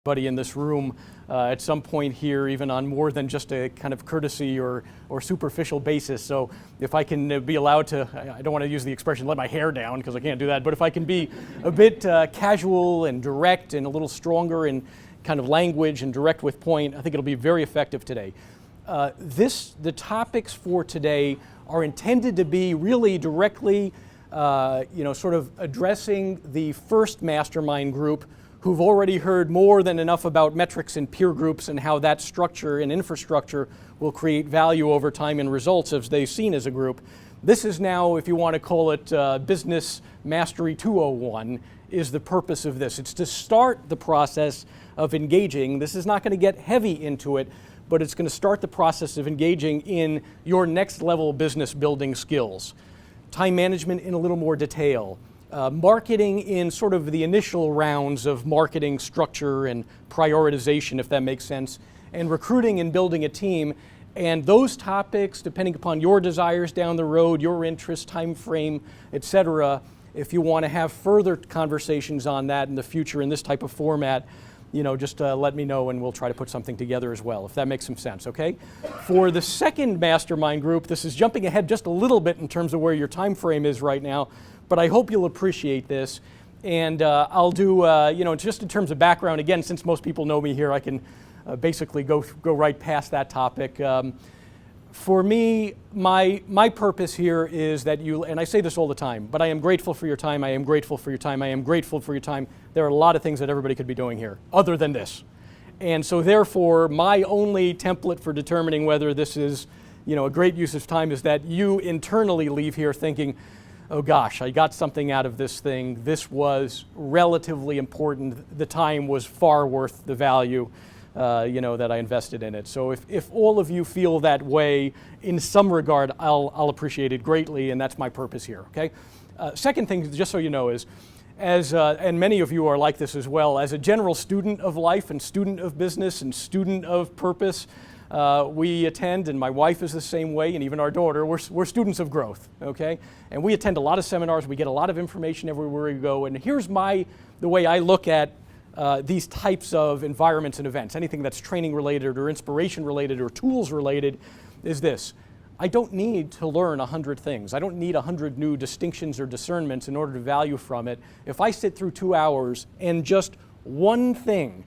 everybody in this room at some point here, even on more than just a kind of courtesy or superficial basis. So if I can be allowed to, I don't want to use the expression let my hair down because I can't do that, but if I can be a bit casual and direct and a little stronger in kind of language and direct with point, I think it'll be very effective today. The topics for today are intended to be really directly sort of addressing the first mastermind group who've already heard more than enough about metrics and peer groups and how that structure and infrastructure will create value over time and results as they've seen as a group. This is now, if you want to call it Business Mastery 201, is the purpose of this. It's to start the process of engaging. This is not going to get heavy into it, but it's going to start the process of engaging in your next level business building skills. Time management in a little more detail. Marketing in sort of the initial rounds of marketing structure and prioritization, if that makes sense, and recruiting and building a team. And those topics, depending upon your desires down the road, your interests, time frame, etc., if you want to have further conversations on that in the future in this type of format, just let me know and we'll try to put something together as well, if that makes some sense, okay? For the second mastermind group, this is jumping ahead just a little bit in terms of where your time frame is right now, but I hope you'll appreciate this. And I'll do, just in terms of background, again, since most people know me here, I can basically go right past that topic. For me, my purpose here is that you, and I say this all the time, but I am grateful for your time, I am grateful for your time, I am grateful for your time. There are a lot of things that everybody could be doing here, other than this. And so therefore, my only template for determining whether this is, a great use of time is that you internally leave here thinking, oh gosh, I got something out of this thing. This was relatively important. The time was far worth the value, that I invested in it. So if all of you feel that way in some regard, I'll appreciate it greatly, and that's my purpose here, okay? Second thing, just so you know, is and many of you are like this as well, as a general student of life and student of business and student of purpose, we attend, and my wife is the same way, and even our daughter, we're students of growth, okay? And we attend a lot of seminars, we get a lot of information everywhere we go, and here's the way I look at these types of environments and events, anything that's training related or inspiration related or tools related, is this. I don't need to learn 100 things. I don't need 100 new distinctions or discernments in order to value from it. If I sit through 2 hours and just one thing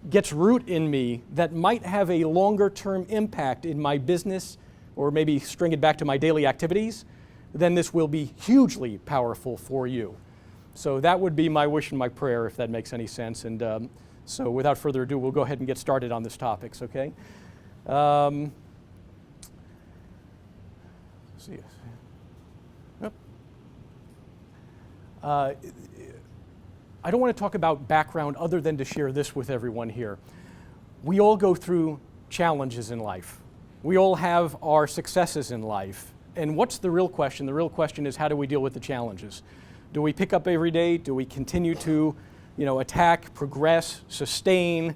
gets root in me that might have a longer term impact in my business, or maybe string it back to my daily activities, then this will be hugely powerful for you. So that would be my wish and my prayer, if that makes any sense. And so without further ado, we'll go ahead and get started on this topics, okay? Let's see. Yep. I don't want to talk about background other than to share this with everyone here. We all go through challenges in life. We all have our successes in life. And what's the real question? The real question is, how do we deal with the challenges? Do we pick up every day? Do we continue to, attack, progress, sustain,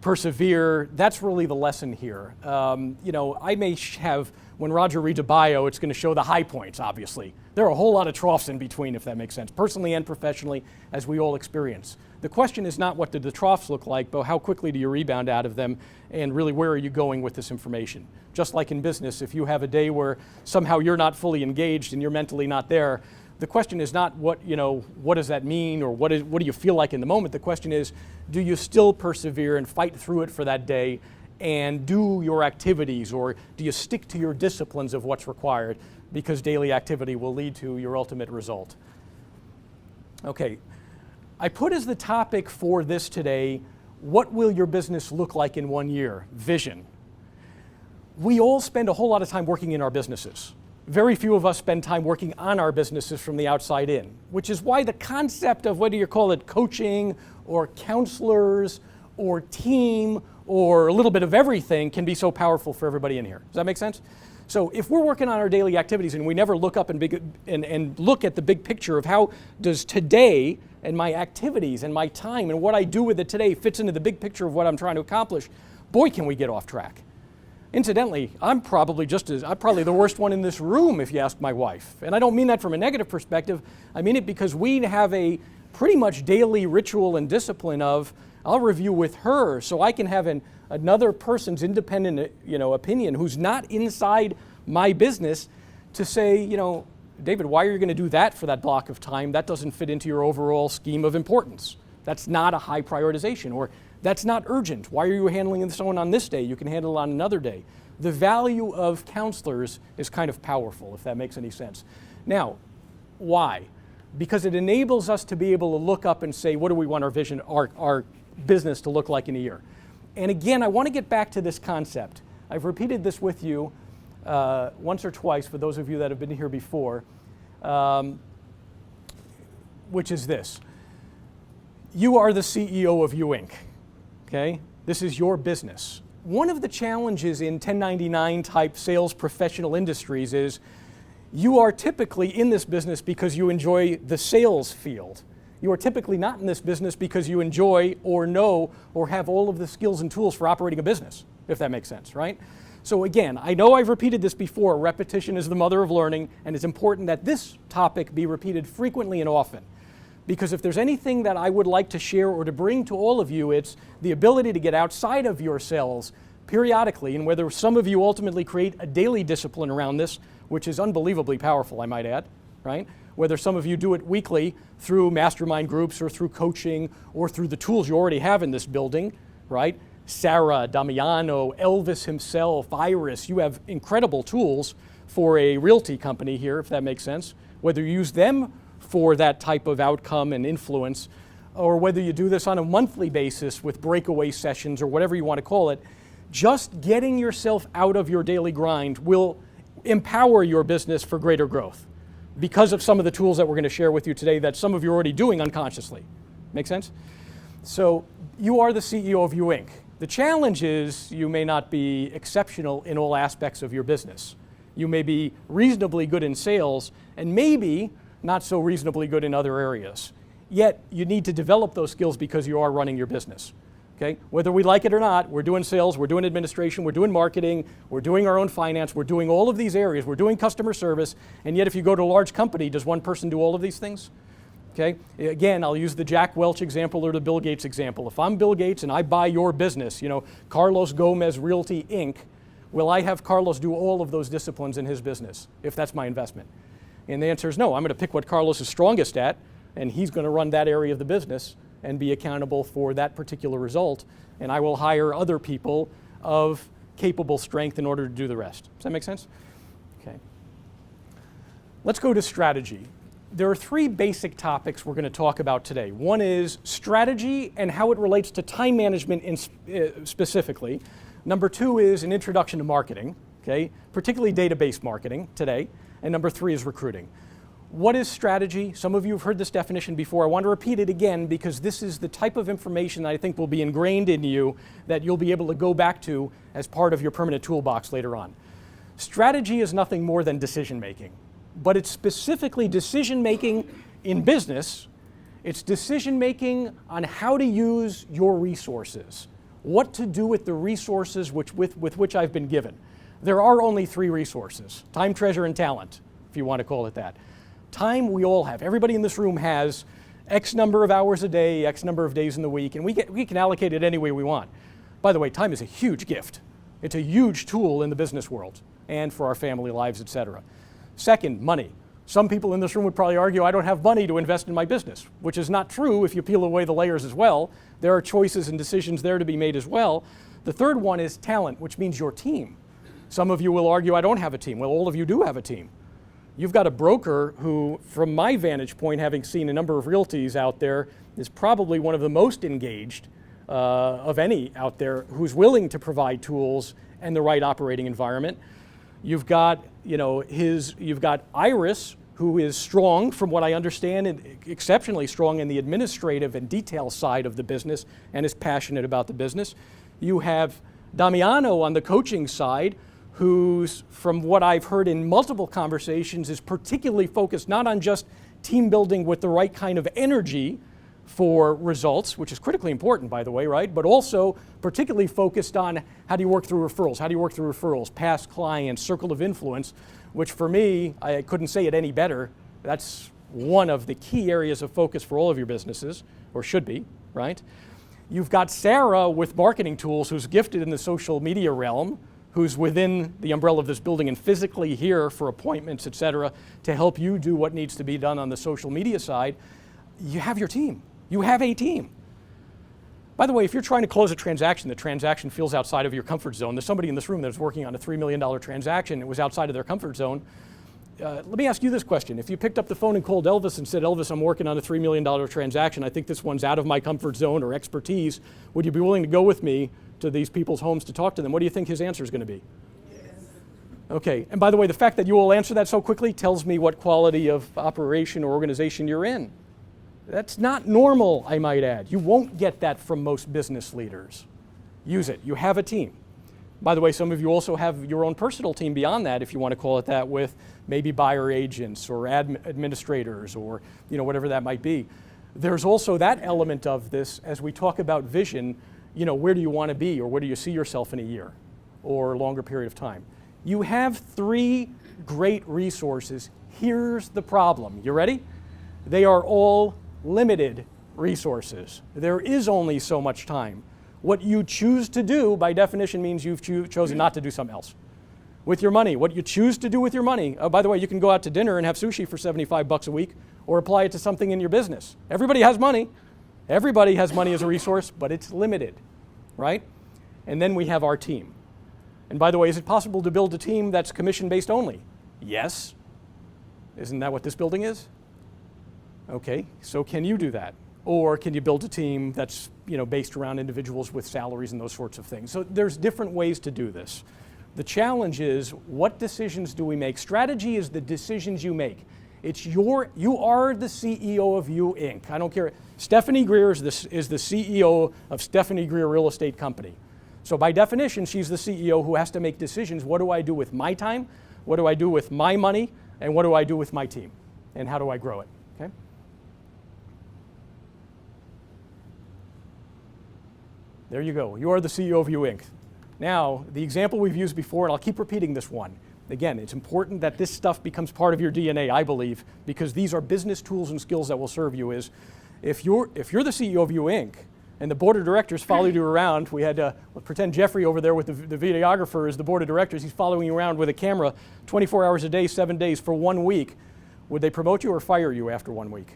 persevere? That's really the lesson here. I may have, when Roger reads a bio, it's going to show the high points, obviously. There are a whole lot of troughs in between, if that makes sense, personally and professionally, as we all experience. The question is not what did the troughs look like, but how quickly do you rebound out of them, and really where are you going with this information? Just like in business, if you have a day where somehow you're not fully engaged and you're mentally not there, the question is not what does that mean, or what do you feel like in the moment? The question is, do you still persevere and fight through it for that day and do your activities, or do you stick to your disciplines of what's required, because daily activity will lead to your ultimate result. Okay, I put as the topic for this today, what will your business look like in 1 year? Vision. We all spend a whole lot of time working in our businesses. Very few of us spend time working on our businesses from the outside in, which is why the concept of whether you call it coaching or counselors or team or a little bit of everything can be so powerful for everybody in here. Does that make sense? So if we're working on our daily activities and we never look up and look at the big picture of how does today and my activities and my time and what I do with it today fits into the big picture of what I'm trying to accomplish, boy, can we get off track. Incidentally, I'm probably the worst one in this room if you ask my wife. And I don't mean that from a negative perspective. I mean it because we have a pretty much daily ritual and discipline of I'll review with her so I can have another person's independent opinion who's not inside my business to say, David, why are you going to do that for that block of time? That doesn't fit into your overall scheme of importance. That's not a high prioritization, or that's not urgent. Why are you handling someone on this day? You can handle it on another day. The value of counselors is kind of powerful, if that makes any sense. Now, why? Because it enables us to be able to look up and say, what do we want our vision, our business to look like in a year? And again, I want to get back to this concept. I've repeated this with you once or twice for those of you that have been here before, which is this. You are the CEO of You Inc., okay? This is your business. One of the challenges in 1099 type sales professional industries is you are typically in this business because you enjoy the sales field. You are typically not in this business because you enjoy or know or have all of the skills and tools for operating a business, if that makes sense, right? So again, I know I've repeated this before, repetition is the mother of learning, and it's important that this topic be repeated frequently and often. Because if there's anything that I would like to share or to bring to all of you, it's the ability to get outside of yourselves periodically, and whether some of you ultimately create a daily discipline around this, which is unbelievably powerful, I might add, right? Whether some of you do it weekly through mastermind groups or through coaching or through the tools you already have in this building, right? Sarah, Damiano, Elvis himself, Iris, you have incredible tools for a realty company here, if that makes sense. Whether you use them for that type of outcome and influence, or whether you do this on a monthly basis with breakaway sessions or whatever you want to call it, just getting yourself out of your daily grind will empower your business for greater growth because of some of the tools that we're going to share with you today that some of you are already doing unconsciously. Make sense? So you are the CEO of You Inc. The challenge is you may not be exceptional in all aspects of your business. You may be reasonably good in sales and maybe not so reasonably good in other areas. Yet you need to develop those skills because you are running your business. Okay? Whether we like it or not, we're doing sales, we're doing administration, we're doing marketing, we're doing our own finance, we're doing all of these areas, we're doing customer service, and yet if you go to a large company, does one person do all of these things? Okay? Again, I'll use the Jack Welch example or the Bill Gates example. If I'm Bill Gates and I buy your business, Carlos Gomez Realty Inc., will I have Carlos do all of those disciplines in his business if that's my investment? And the answer is no. I'm going to pick what Carlos is strongest at, and he's going to run that area of the business and be accountable for that particular result, and I will hire other people of capable strength in order to do the rest. Does that make sense? Okay. Let's go to strategy. There are three basic topics we're going to talk about today. One is strategy and how it relates to time management specifically. Number two is an introduction to marketing, okay, particularly database marketing today. And number three is recruiting. What is strategy? Some of you have heard this definition before. I want to repeat it again because this is the type of information that I think will be ingrained in you that you'll be able to go back to as part of your permanent toolbox later on. Strategy is nothing more than decision making, but it's specifically decision making in business. It's decision making on how to use your resources, what to do with the resources with which I've been given. There are only three resources: time, treasure, and talent, if you want to call it that. Time we all have. Everybody in this room has X number of hours a day, X number of days in the week, and we can allocate it any way we want. By the way, time is a huge gift. It's a huge tool in the business world and for our family lives, etc. Second, money. Some people in this room would probably argue I don't have money to invest in my business, which is not true if you peel away the layers as well. There are choices and decisions there to be made as well. The third one is talent, which means your team. Some of you will argue I don't have a team. Well, all of you do have a team. You've got a broker who, from my vantage point, having seen a number of realties out there, is probably one of the most engaged of any out there, who's willing to provide tools and the right operating environment. You've got, you've got Iris, who is strong, from what I understand, and exceptionally strong in the administrative and detail side of the business and is passionate about the business. You have Damiano on the coaching side, who's, from what I've heard in multiple conversations, is particularly focused not on just team building with the right kind of energy for results, which is critically important, by the way, right? But also particularly focused on how do you work through referrals, past clients, circle of influence, which for me, I couldn't say it any better. That's one of the key areas of focus for all of your businesses, or should be, right? You've got Sarah with marketing tools, who's gifted in the social media realm, who's within the umbrella of this building and physically here for appointments, et cetera, to help you do what needs to be done on the social media side. You have your team. You have a team. By the way, if you're trying to close a transaction, the transaction feels outside of your comfort zone. There's somebody in this room that's working on a $3 million transaction. It was outside of their comfort zone. Let me ask you this question. If you picked up the phone and called Elvis and said, Elvis, I'm working on a $3 million transaction. I think this one's out of my comfort zone or expertise. Would you be willing to go with me to these people's homes to talk to them? What do you think his answer is going to be? Yes. Okay. And by the way, the fact that you will answer that so quickly tells me what quality of operation or organization you're in. That's not normal, I might add. You won't get that from most business leaders. Use it. You have a team. By the way, some of you also have your own personal team beyond that, if you want to call it that, with maybe buyer agents or administrators or whatever that might be. There's also that element of this as we talk about vision. Where do you want to be, or where do you see yourself in a year or a longer period of time? You have 3 great resources. Here's the problem. You ready? They are all limited resources. There is only so much time. What you choose to do, by definition, means you've chosen not to do something else. With your money, what you choose to do with your money, by the way, you can go out to dinner and have sushi for $75 a week, or apply it to something in your business. Everybody has money. Everybody has money as a resource, but it's limited, right? And then we have our team. And by the way, is it possible to build a team that's commission-based only? Yes. Isn't that what this building is? Okay, so can you do that? Or can you build a team that's based around individuals with salaries and those sorts of things? So there's different ways to do this. The challenge is, what decisions do we make? Strategy is the decisions you make. You are the CEO of You Inc. I don't care. Stephanie Greer is the CEO of Stephanie Greer Real Estate Company. So by definition, she's the CEO who has to make decisions. What do I do with my time? What do I do with my money? And what do I do with my team? And how do I grow it? Okay? There you go. You are the CEO of You Inc. Now, the example we've used before, and I'll keep repeating this one. Again, it's important that this stuff becomes part of your DNA, I believe, because these are business tools and skills that will serve you. Is if you're the CEO of You Inc. and the board of directors followed you around, we had pretend Jeffrey over there with the videographer is the board of directors. He's following you around with a camera 24 hours a day, 7 days for 1 week. Would they promote you or fire you after 1 week?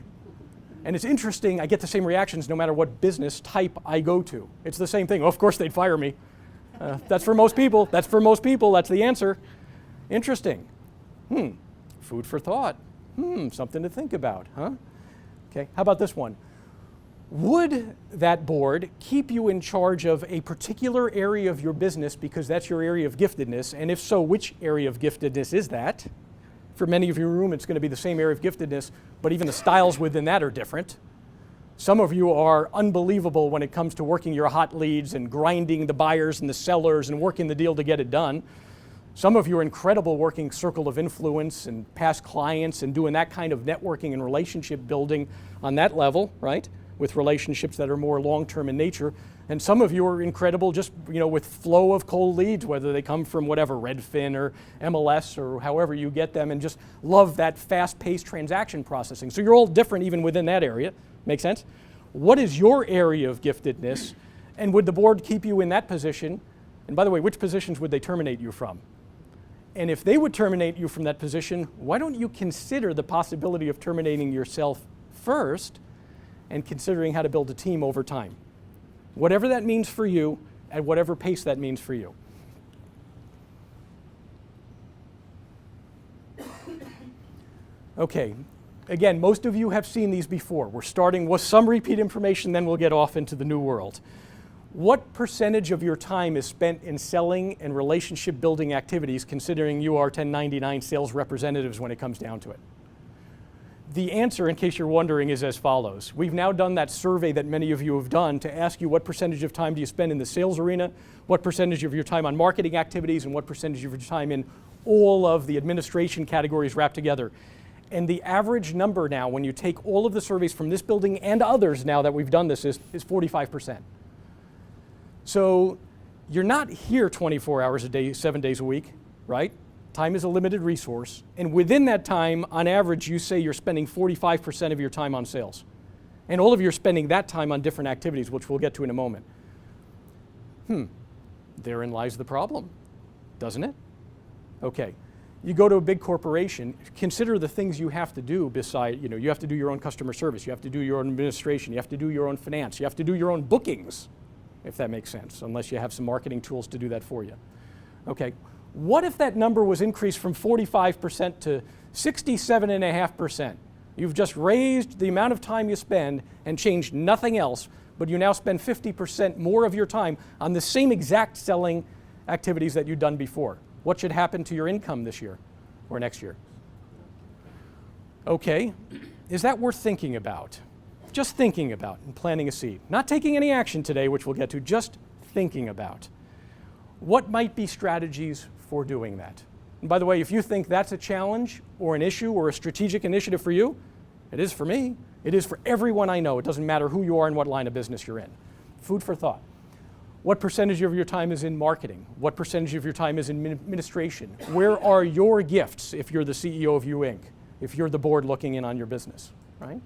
And it's interesting, I get the same reactions no matter what business type I go to. It's the same thing. Well, of course they'd fire me. That's for most people. That's for most people. That's the answer. Interesting. Food for thought. Something to think about, huh? Okay, how about this one? Would that board keep you in charge of a particular area of your business because that's your area of giftedness? And if so, which area of giftedness is that? For many of you in the room, it's going to be the same area of giftedness, but even the styles within that are different. Some of you are unbelievable when it comes to working your hot leads and grinding the buyers and the sellers and working the deal to get it done. Some of you are incredible working circle of influence and past clients and doing that kind of networking and relationship building on that level, right? With relationships that are more long-term in nature. And some of you are incredible just, with flow of cold leads, whether they come from whatever, Redfin or MLS or however you get them, and just love that fast-paced transaction processing. So you're all different even within that area. Make sense? What is your area of giftedness? And would the board keep you in that position? And by the way, which positions would they terminate you from? And if they would terminate you from that position, why don't you consider the possibility of terminating yourself first and considering how to build a team over time? Whatever that means for you, at whatever pace that means for you. Okay, again, most of you have seen these before. We're starting with some repeat information, then we'll get off into the new world. What percentage of your time is spent in selling and relationship building activities, considering you are 1099 sales representatives when it comes down to it? The answer, in case you're wondering, is as follows. We've now done that survey that many of you have done to ask you what percentage of time do you spend in the sales arena, what percentage of your time on marketing activities, and what percentage of your time in all of the administration categories wrapped together. And the average number now, when you take all of the surveys from this building and others now that we've done this, is 45%. So you're not here 24 hours a day, 7 days a week, right? Time is a limited resource. And within that time, on average, you say you're spending 45% of your time on sales. And all of you are spending that time on different activities, which we'll get to in a moment. Therein lies the problem, doesn't it? Okay. You go to a big corporation, consider the things you have to do beside, you have to do your own customer service, you have to do your own administration, you have to do your own finance, you have to do your own bookings, if that makes sense, unless you have some marketing tools to do that for you. Okay, what if that number was increased from 45% to 67.5%? You've just raised the amount of time you spend and changed nothing else, but you now spend 50% more of your time on the same exact selling activities that you've done before. What should happen to your income this year or next year? Okay, is that worth thinking about? Just thinking about and planting a seed. Not taking any action today, which we'll get to, just thinking about. What might be strategies for doing that? And by the way, if you think that's a challenge or an issue or a strategic initiative for you, it is for me. It is for everyone I know. It doesn't matter who you are and what line of business you're in. Food for thought. What percentage of your time is in marketing? What percentage of your time is in administration? Where are your gifts if you're the CEO of U Inc., if you're the board looking in on your business, right?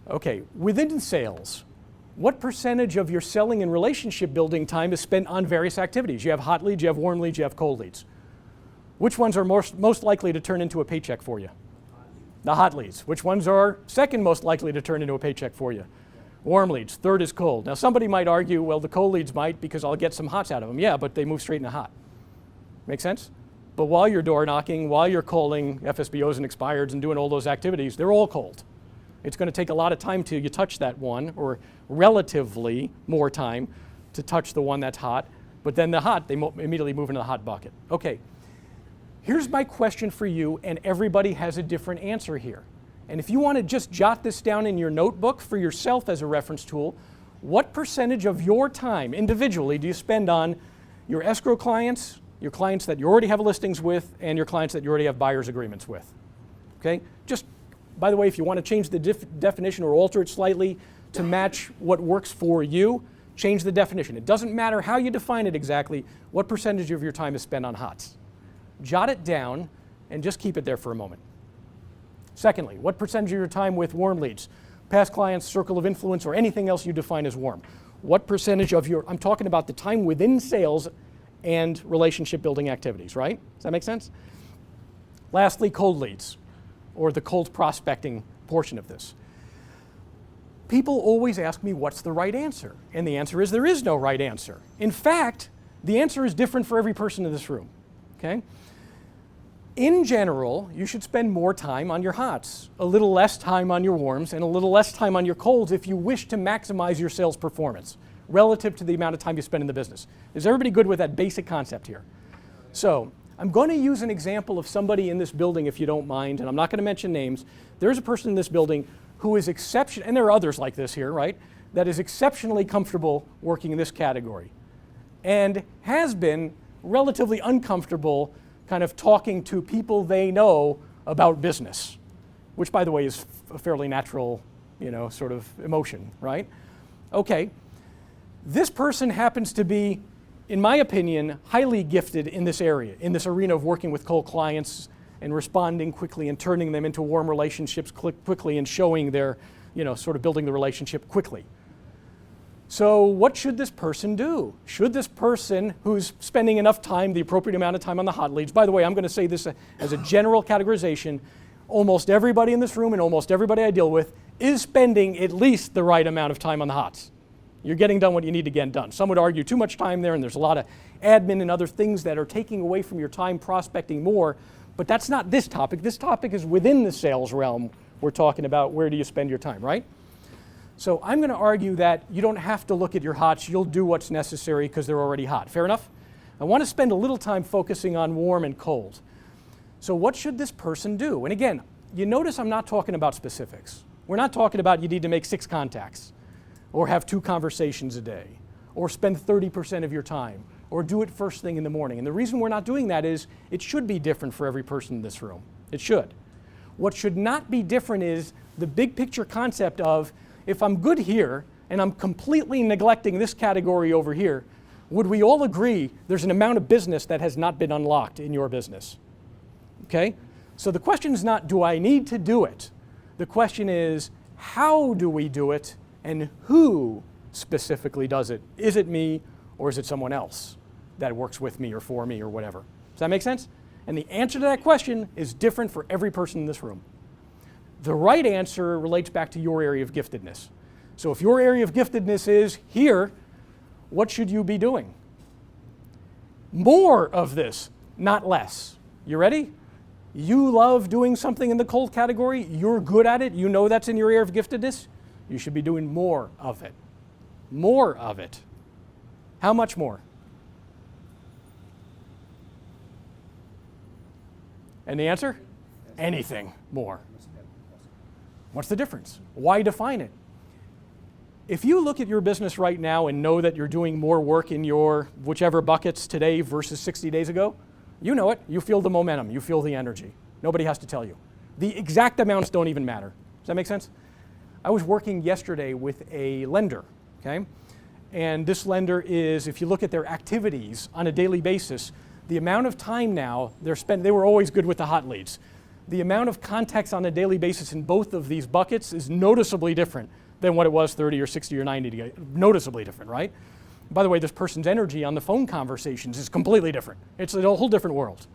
Okay, within sales, what percentage of your selling and relationship building time is spent on various activities? You have hot leads, you have warm leads, you have cold leads. Which ones are most likely to turn into a paycheck for you? The hot leads. Which ones are second most likely to turn into a paycheck for you? Warm leads. Third is cold. Now somebody might argue, well, the cold leads might because I'll get some hots out of them. Yeah, but they move straight into hot. Make sense? But while you're door knocking, while you're calling FSBOs and expireds and doing all those activities, they're all cold. It's going to take a lot of time till you touch that one, or relatively more time to touch the one that's hot. But then the hot, they immediately move into the hot bucket. Okay, here's my question for you, and everybody has a different answer here. And if you want to just jot this down in your notebook for yourself as a reference tool, what percentage of your time individually do you spend on your escrow clients, your clients that you already have listings with, and your clients that you already have buyer's agreements with? Okay? Just, by the way, if you want to change the definition or alter it slightly to match what works for you, change the definition. It doesn't matter how you define it exactly, what percentage of your time is spent on hots. Jot it down and just keep it there for a moment. Secondly, what percentage of your time with warm leads, past clients, circle of influence, or anything else you define as warm? What percentage of your, I'm talking about the time within sales and relationship building activities, right? Does that make sense? Lastly, cold leads, or the cold prospecting portion of this. People always ask me what's the right answer, and the answer is there is no right answer. In fact, the answer is different for every person in this room, okay? In general, you should spend more time on your hots, a little less time on your warms, and a little less time on your colds if you wish to maximize your sales performance relative to the amount of time you spend in the business. Is everybody good with that basic concept here? So I'm going to use an example of somebody in this building, if you don't mind, and I'm not going to mention names. There's a person in this building who is exceptional, and there are others like this here, right, that is exceptionally comfortable working in this category and has been relatively uncomfortable kind of talking to people they know about business, which, by the way, is a fairly natural, sort of emotion, right? Okay, this person happens to be, in my opinion, highly gifted in this area, in this arena of working with cold clients and responding quickly and turning them into warm relationships quickly and showing their, sort of building the relationship quickly. So what should this person do? Should this person who's spending enough time, the appropriate amount of time on the hot leads, by the way, I'm going to say this as a general categorization, almost everybody in this room and almost everybody I deal with is spending at least the right amount of time on the hots. You're getting done what you need to get done. Some would argue too much time there, and there's a lot of admin and other things that are taking away from your time prospecting more, but that's not this topic. This topic is within the sales realm. We're talking about where do you spend your time, right? So I'm going to argue that you don't have to look at your hots. You'll do what's necessary because they're already hot. Fair enough? I want to spend a little time focusing on warm and cold. So what should this person do? And again, you notice I'm not talking about specifics. We're not talking about you need to make 6 contacts or have 2 conversations a day or spend 30% of your time or do it first thing in the morning. And the reason we're not doing that is it should be different for every person in this room. It should. What should not be different is the big picture concept of, if I'm good here and I'm completely neglecting this category over here, would we all agree there's an amount of business that has not been unlocked in your business? Okay? So the question is not, do I need to do it? The question is, how do we do it and who specifically does it? Is it me or is it someone else that works with me or for me or whatever? Does that make sense? And the answer to that question is different for every person in this room. The right answer relates back to your area of giftedness. So if your area of giftedness is here, what should you be doing? More of this, not less. You ready? You love doing something in the cold category, you're good at it, you know that's in your area of giftedness, you should be doing more of it. More of it. How much more? And the answer? Anything more. What's the difference? Why define it? If you look at your business right now and know that you're doing more work in your whichever buckets today versus 60 days ago, you know it. You feel the momentum. You feel the energy. Nobody has to tell you. The exact amounts don't even matter. Does that make sense? I was working yesterday with a lender, okay? And this lender is, if you look at their activities on a daily basis, the amount of time now they were always good with the hot leads. The amount of contacts on a daily basis in both of these buckets is noticeably different than what it was 30 or 60 or 90 ago. Noticeably different, right? By the way, this person's energy on the phone conversations is completely different. It's a whole different world.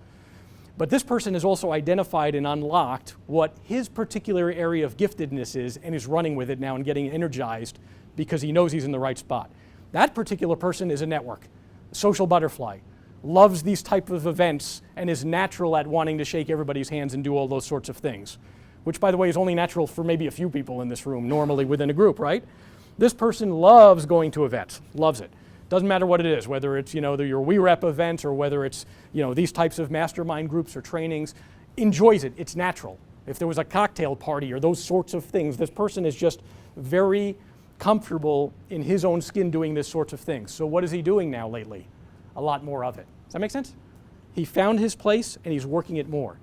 But this person has also identified and unlocked what his particular area of giftedness is and is running with it now and getting energized because he knows he's in the right spot. That particular person is a network, a social butterfly, loves these type of events and is natural at wanting to shake everybody's hands and do all those sorts of things, which, by the way, is only natural for maybe a few people in this room, normally within a group, right? This person loves going to events, loves it. Doesn't matter what it is, whether it's, your WeRep event or whether it's, these types of mastermind groups or trainings, enjoys it, it's natural. If there was a cocktail party or those sorts of things, this person is just very comfortable in his own skin doing this sorts of things. So what is he doing now lately? A lot more of it. Does that make sense? He found his place and he's working it more.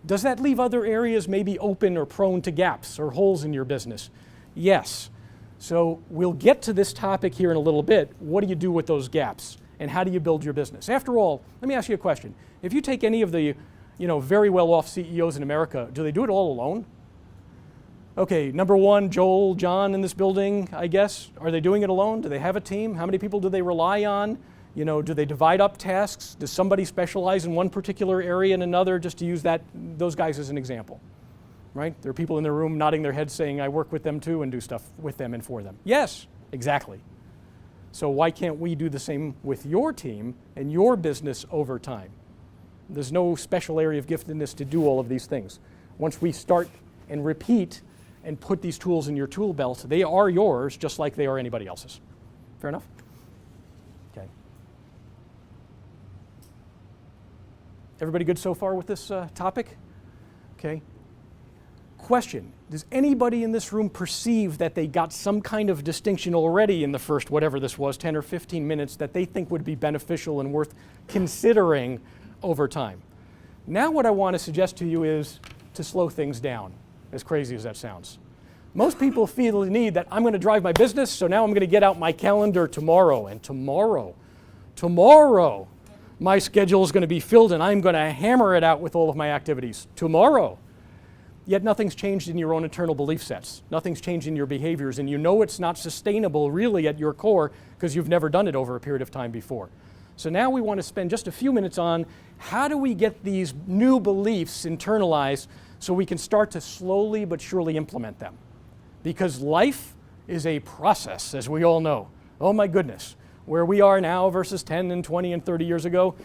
Does that leave other areas maybe open or prone to gaps or holes in your business? Yes. So we'll get to this topic here in a little bit. What do you do with those gaps? And how do you build your business? After all, let me ask you a question. If you take any of the very well-off CEOs in America, do they do it all alone? Okay, number one, Joel, John in this building, I guess. Are they doing it alone? Do they have a team? How many people do they rely on? Do they divide up tasks? Does somebody specialize in one particular area and another, just to use those guys as an example? Right? There are people in the room nodding their heads saying, I work with them too and do stuff with them and for them. Yes, exactly. So why can't we do the same with your team and your business over time? There's no special area of giftedness to do all of these things. Once we start and repeat and put these tools in your tool belt, they are yours just like they are anybody else's. Fair enough? Okay. Everybody good so far with this topic? Okay. Question, does anybody in this room perceive that they got some kind of distinction already in the first, whatever this was, 10 or 15 minutes that they think would be beneficial and worth considering over time? Now what I want to suggest to you is to slow things down, as crazy as that sounds. Most people feel the need that I'm going to drive my business, so now I'm going to get out my calendar tomorrow, and tomorrow, my schedule is going to be filled and I'm going to hammer it out with all of my activities tomorrow. Yet nothing's changed in your own internal belief sets. Nothing's changed in your behaviors, and you know it's not sustainable really at your core because you've never done it over a period of time before. So now we want to spend just a few minutes on how do we get these new beliefs internalized so we can start to slowly but surely implement them. Because life is a process, as we all know. Oh my goodness, where we are now versus 10 and 20 and 30 years ago,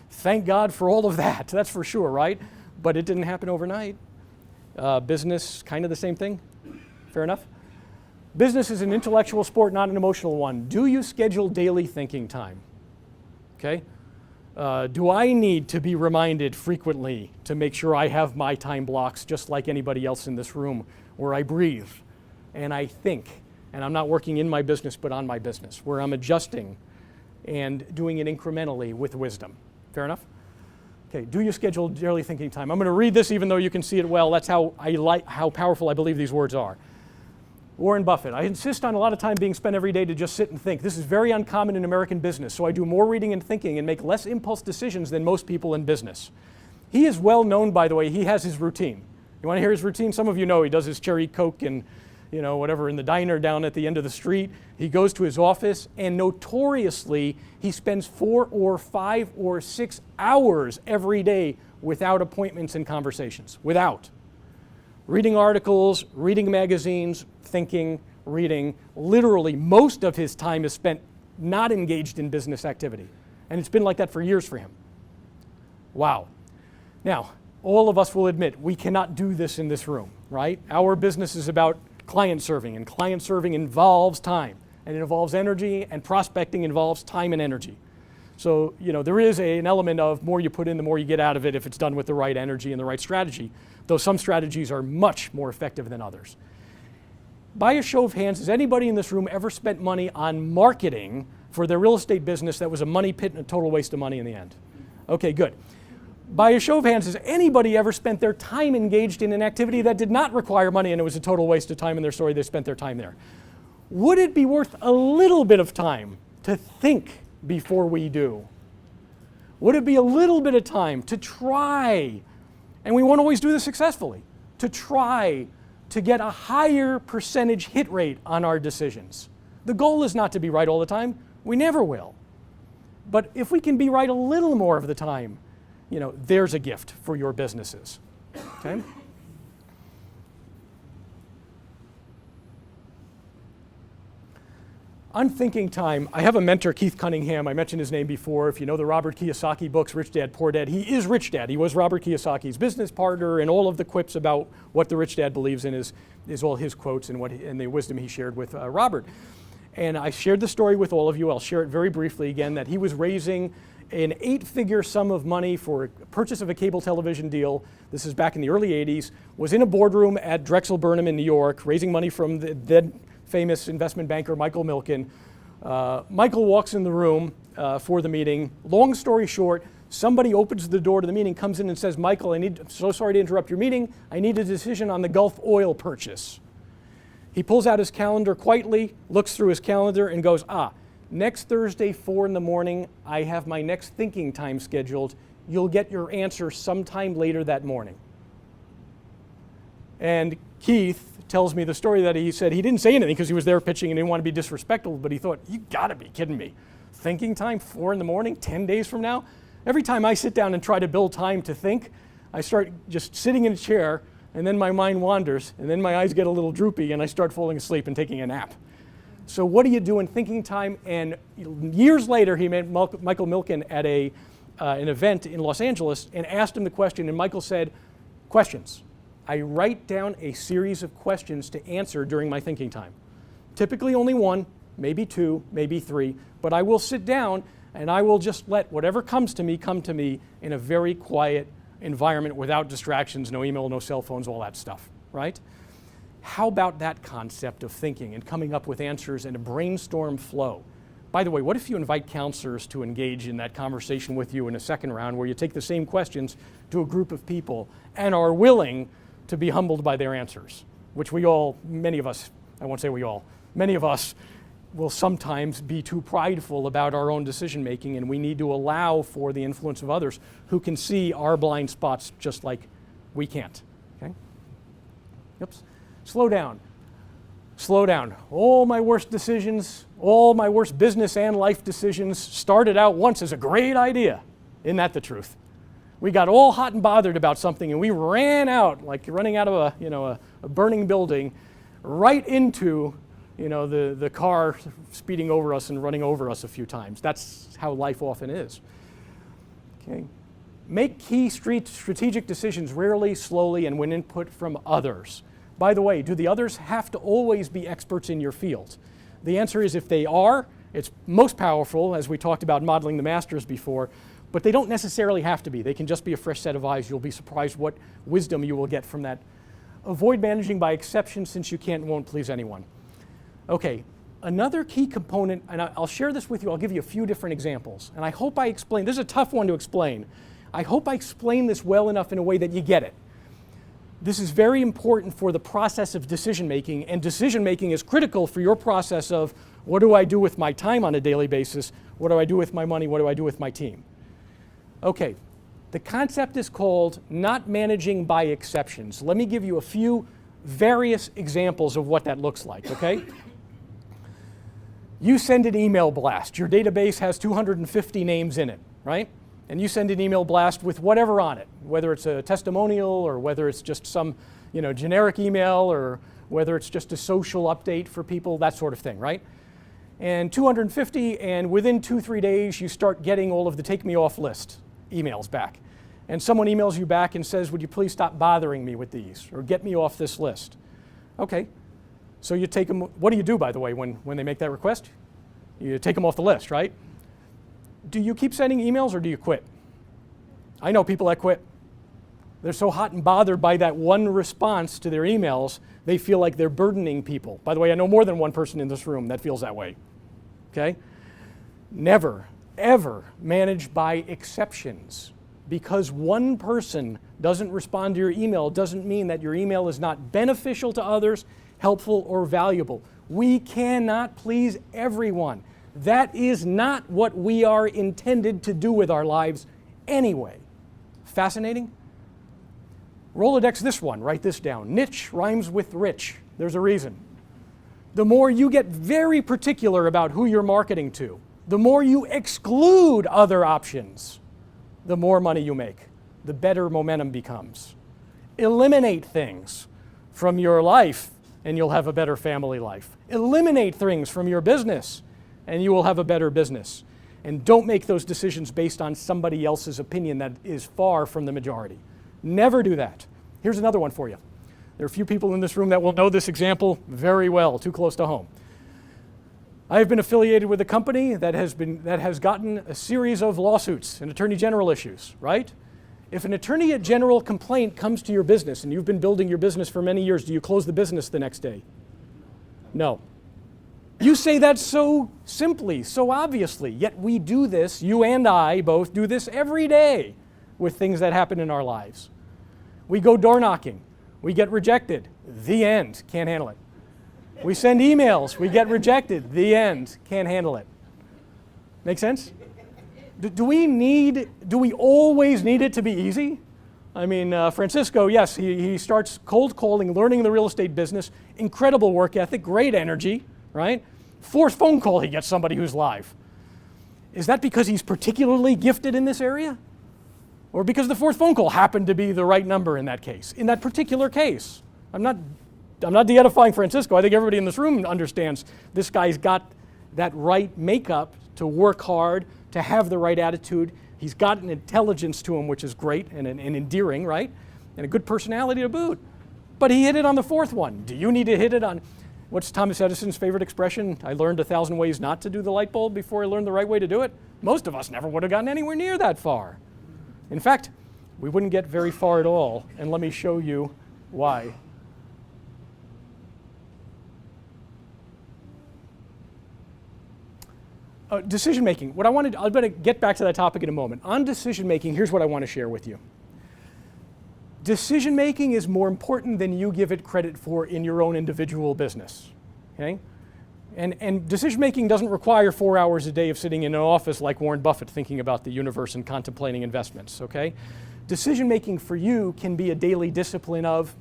thank God for all of that, that's for sure, right? But it didn't happen overnight. Business, kind of the same thing? Fair enough? Business is an intellectual sport, not an emotional one. Do you schedule daily thinking time? Okay? Do I need to be reminded frequently to make sure I have my time blocks just like anybody else in this room where I breathe and I think, and I'm not working in my business but on my business, where I'm adjusting and doing it incrementally with wisdom? Fair enough? Okay, do you schedule daily thinking time? I'm going to read this even though you can see it well. That's how powerful I believe these words are. Warren Buffett, I insist on a lot of time being spent every day to just sit and think. This is very uncommon in American business, so I do more reading and thinking and make less impulse decisions than most people in business. He is well known, by the way, he has his routine. You want to hear his routine? Some of you know he does his cherry Coke and whatever in the diner down at the end of the street. He goes to his office, and notoriously, he spends 4 or 5 or 6 hours every day without appointments and conversations. Without. Reading articles, reading magazines, thinking, reading. Literally, most of his time is spent not engaged in business activity. And it's been like that for years for him. Wow. Now, all of us will admit we cannot do this in this room, right? Our business is about client serving, and client serving involves time, and it involves energy, and prospecting involves time and energy. So, there is an element of more you put in, the more you get out of it if it's done with the right energy and the right strategy, though some strategies are much more effective than others. By a show of hands, has anybody in this room ever spent money on marketing for their real estate business that was a money pit and a total waste of money in the end? Okay, good. By a show of hands, has anybody ever spent their time engaged in an activity that did not require money and it was a total waste of time in their story, they spent their time there? Would it be worth a little bit of time to think before we do? Would it be a little bit of time to try, and we won't always do this successfully, to try to get a higher percentage hit rate on our decisions? The goal is not to be right all the time. We never will. But if we can be right a little more of the time, there's a gift for your businesses, okay? On thinking time, I have a mentor, Keith Cunningham. I mentioned his name before. If you know the Robert Kiyosaki books, Rich Dad, Poor Dad, he is Rich Dad. He was Robert Kiyosaki's business partner, and all of the quips about what the Rich Dad believes in is all his quotes and the wisdom he shared with Robert. And I shared the story with all of you. I'll share it very briefly again, that he was raising an 8-figure sum of money for a purchase of a cable television deal. This is back in the early 80s, was in a boardroom at Drexel Burnham in New York, raising money from the then famous investment banker Michael Milken. Michael walks in the room for the meeting. Long story short, somebody opens the door to the meeting, comes in and says, Michael, I'm so sorry to interrupt your meeting. I need a decision on the Gulf oil purchase. He pulls out his calendar quietly, looks through his calendar and goes, next Thursday, 4 in the morning, I have my next thinking time scheduled. You'll get your answer sometime later that morning. And Keith tells me the story that he said he didn't say anything because he was there pitching and didn't want to be disrespectful, but he thought, you gotta be kidding me. Thinking time, 4 in the morning, 10 days from now? Every time I sit down and try to build time to think, I start just sitting in a chair, and then my mind wanders, and then my eyes get a little droopy, and I start falling asleep and taking a nap. So what do you do in thinking time? And years later, he met Michael Milken at an event in Los Angeles and asked him the question, and Michael said, questions. I write down a series of questions to answer during my thinking time. Typically only 1, maybe 2, maybe 3, but I will sit down and I will just let whatever comes to me in a very quiet environment without distractions, no email, no cell phones, all that stuff, right? How about that concept of thinking and coming up with answers and a brainstorm flow? By the way, what if you invite counselors to engage in that conversation with you in a second round where you take the same questions to a group of people and are willing to be humbled by their answers, which many of us will sometimes be too prideful about our own decision making, and we need to allow for the influence of others who can see our blind spots just like we can't, okay? Oops. Slow down. All my worst decisions, all my worst business and life decisions started out once as a great idea. Isn't that the truth? We got all hot and bothered about something and we ran out, like running out of a burning building, right into the car speeding over us and running over us a few times. That's how life often is. Okay. Make key strategic decisions rarely, slowly, and with input from others. By the way, do the others have to always be experts in your field? The answer is if they are, it's most powerful, as we talked about modeling the masters before, but they don't necessarily have to be. They can just be a fresh set of eyes. You'll be surprised what wisdom you will get from that. Avoid managing by exception since you can't and won't please anyone. Okay, another key component, and I'll share this with you, I'll give you a few different examples, and I hope I explain, this is a tough one to explain. I hope I explain this well enough in a way that you get it. This is very important for the process of decision making, and decision making is critical for your process of what do I do with my time on a daily basis, what do I do with my money, what do I do with my team. Okay, The concept is called not managing by exceptions. Let me give you a few various examples of what that looks like, okay? You send an email blast. Your database has 250 names in it, right? And you send an email blast with whatever on it, whether it's a testimonial or whether it's just some, generic email or whether it's just a social update for people, that sort of thing, right? And 250, and within 2-3 days, you start getting all of the take me off list emails back. And someone emails you back and says, would you please stop bothering me with these or get me off this list? Okay, so you take them, what do you do, by the way, when they make that request? You take them off the list, right? Do you keep sending emails or do you quit? I know people that quit. They're so hot and bothered by that one response to their emails, they feel like they're burdening people. By the way, I know more than one person in this room that feels that way, okay? Never, ever manage by exceptions. Because one person doesn't respond to your email doesn't mean that your email is not beneficial to others, helpful, or valuable. We cannot please everyone. That is not what we are intended to do with our lives anyway. Fascinating? Rolodex this one, write this down. Niche rhymes with rich. There's a reason. The more you get very particular about who you're marketing to, the more you exclude other options, the more money you make, the better momentum becomes. Eliminate things from your life and you'll have a better family life. Eliminate things from your business and you will have a better business. And don't make those decisions based on somebody else's opinion that is far from the majority. Never do that. Here's another one for you. There are a few people in this room that will know this example very well, too close to home. I have been affiliated with a company that has gotten a series of lawsuits and attorney general issues, right? If an attorney general complaint comes to your business and you've been building your business for many years, do you close the business the next day? No. You say that so simply, so obviously, yet we do this, you and I both do this every day with things that happen in our lives. We go door knocking, we get rejected, the end, can't handle it. We send emails, we get rejected, the end, can't handle it. Make sense? Do we always need it to be easy? I mean, Francisco, yes, he starts cold calling, learning the real estate business, incredible work ethic, great energy, right? Fourth phone call, he gets somebody who's live. Is that because he's particularly gifted in this area? Or because the fourth phone call happened to be the right number in that case, in that particular case? I'm not de-edifying Francisco. I think everybody in this room understands this guy's got that right makeup to work hard, to have the right attitude. He's got an intelligence to him, which is great and endearing, right? And a good personality to boot. But he hit it on the fourth one. Do you need to hit it on, what's Thomas Edison's favorite expression? I learned 1,000 ways not to do the light bulb before I learned the right way to do it. Most of us never would have gotten anywhere near that far. In fact, we wouldn't get very far at all, and let me show you why. Decision making. I'm going to get back to that topic in a moment. On decision making, here's what I want to share with you. Decision making is more important than you give it credit for in your own individual business. Okay? And decision making doesn't require 4 hours a day of sitting in an office like Warren Buffett thinking about the universe and contemplating investments. Okay? Decision making for you can be a daily discipline of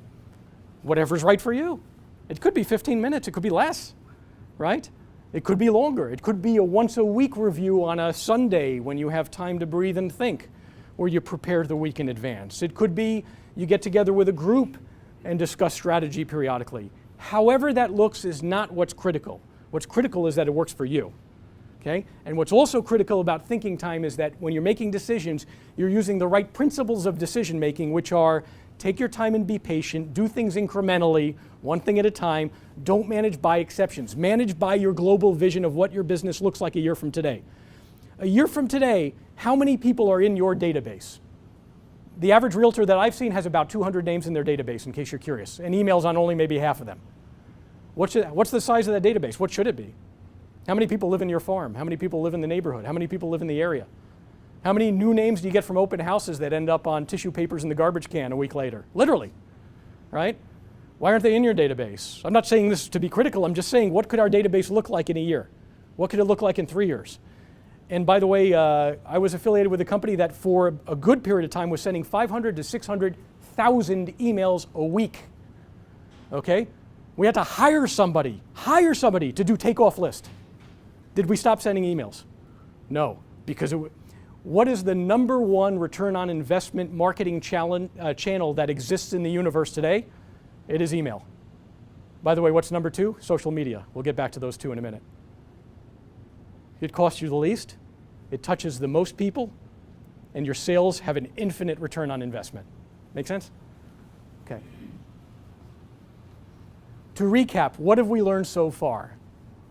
whatever's right for you. It could be 15 minutes, it could be less, right? It could be longer. It could be a once-a-week review on a Sunday when you have time to breathe and think, or you prepare the week in advance. It could be you get together with a group and discuss strategy periodically. However that looks is not what's critical. What's critical is that it works for you. Okay? And what's also critical about thinking time is that when you're making decisions, you're using the right principles of decision making, which are take your time and be patient, do things incrementally, one thing at a time, don't manage by exceptions. Manage by your global vision of what your business looks like a year from today. A year from today, how many people are in your database? The average realtor that I've seen has about 200 names in their database, in case you're curious, and emails on only maybe half of them. What's the size of that database? What should it be? How many people live in your farm? How many people live in the neighborhood? How many people live in the area? How many new names do you get from open houses that end up on tissue papers in the garbage can a week later? Literally, right? Why aren't they in your database? I'm not saying this to be critical. I'm just saying, what could our database look like in a year? What could it look like in 3 years? And by the way, I was affiliated with a company that for a good period of time was sending 500 to 600,000 emails a week. Okay? We had to hire somebody to do takeoff list. Did we stop sending emails? No, because what is the number one return on investment marketing channel that exists in the universe today? It is email. By the way, what's number two? Social media. We'll get back to those two in a minute. It costs you the least, it touches the most people, and your sales have an infinite return on investment. Make sense? Okay. To recap, what have we learned so far?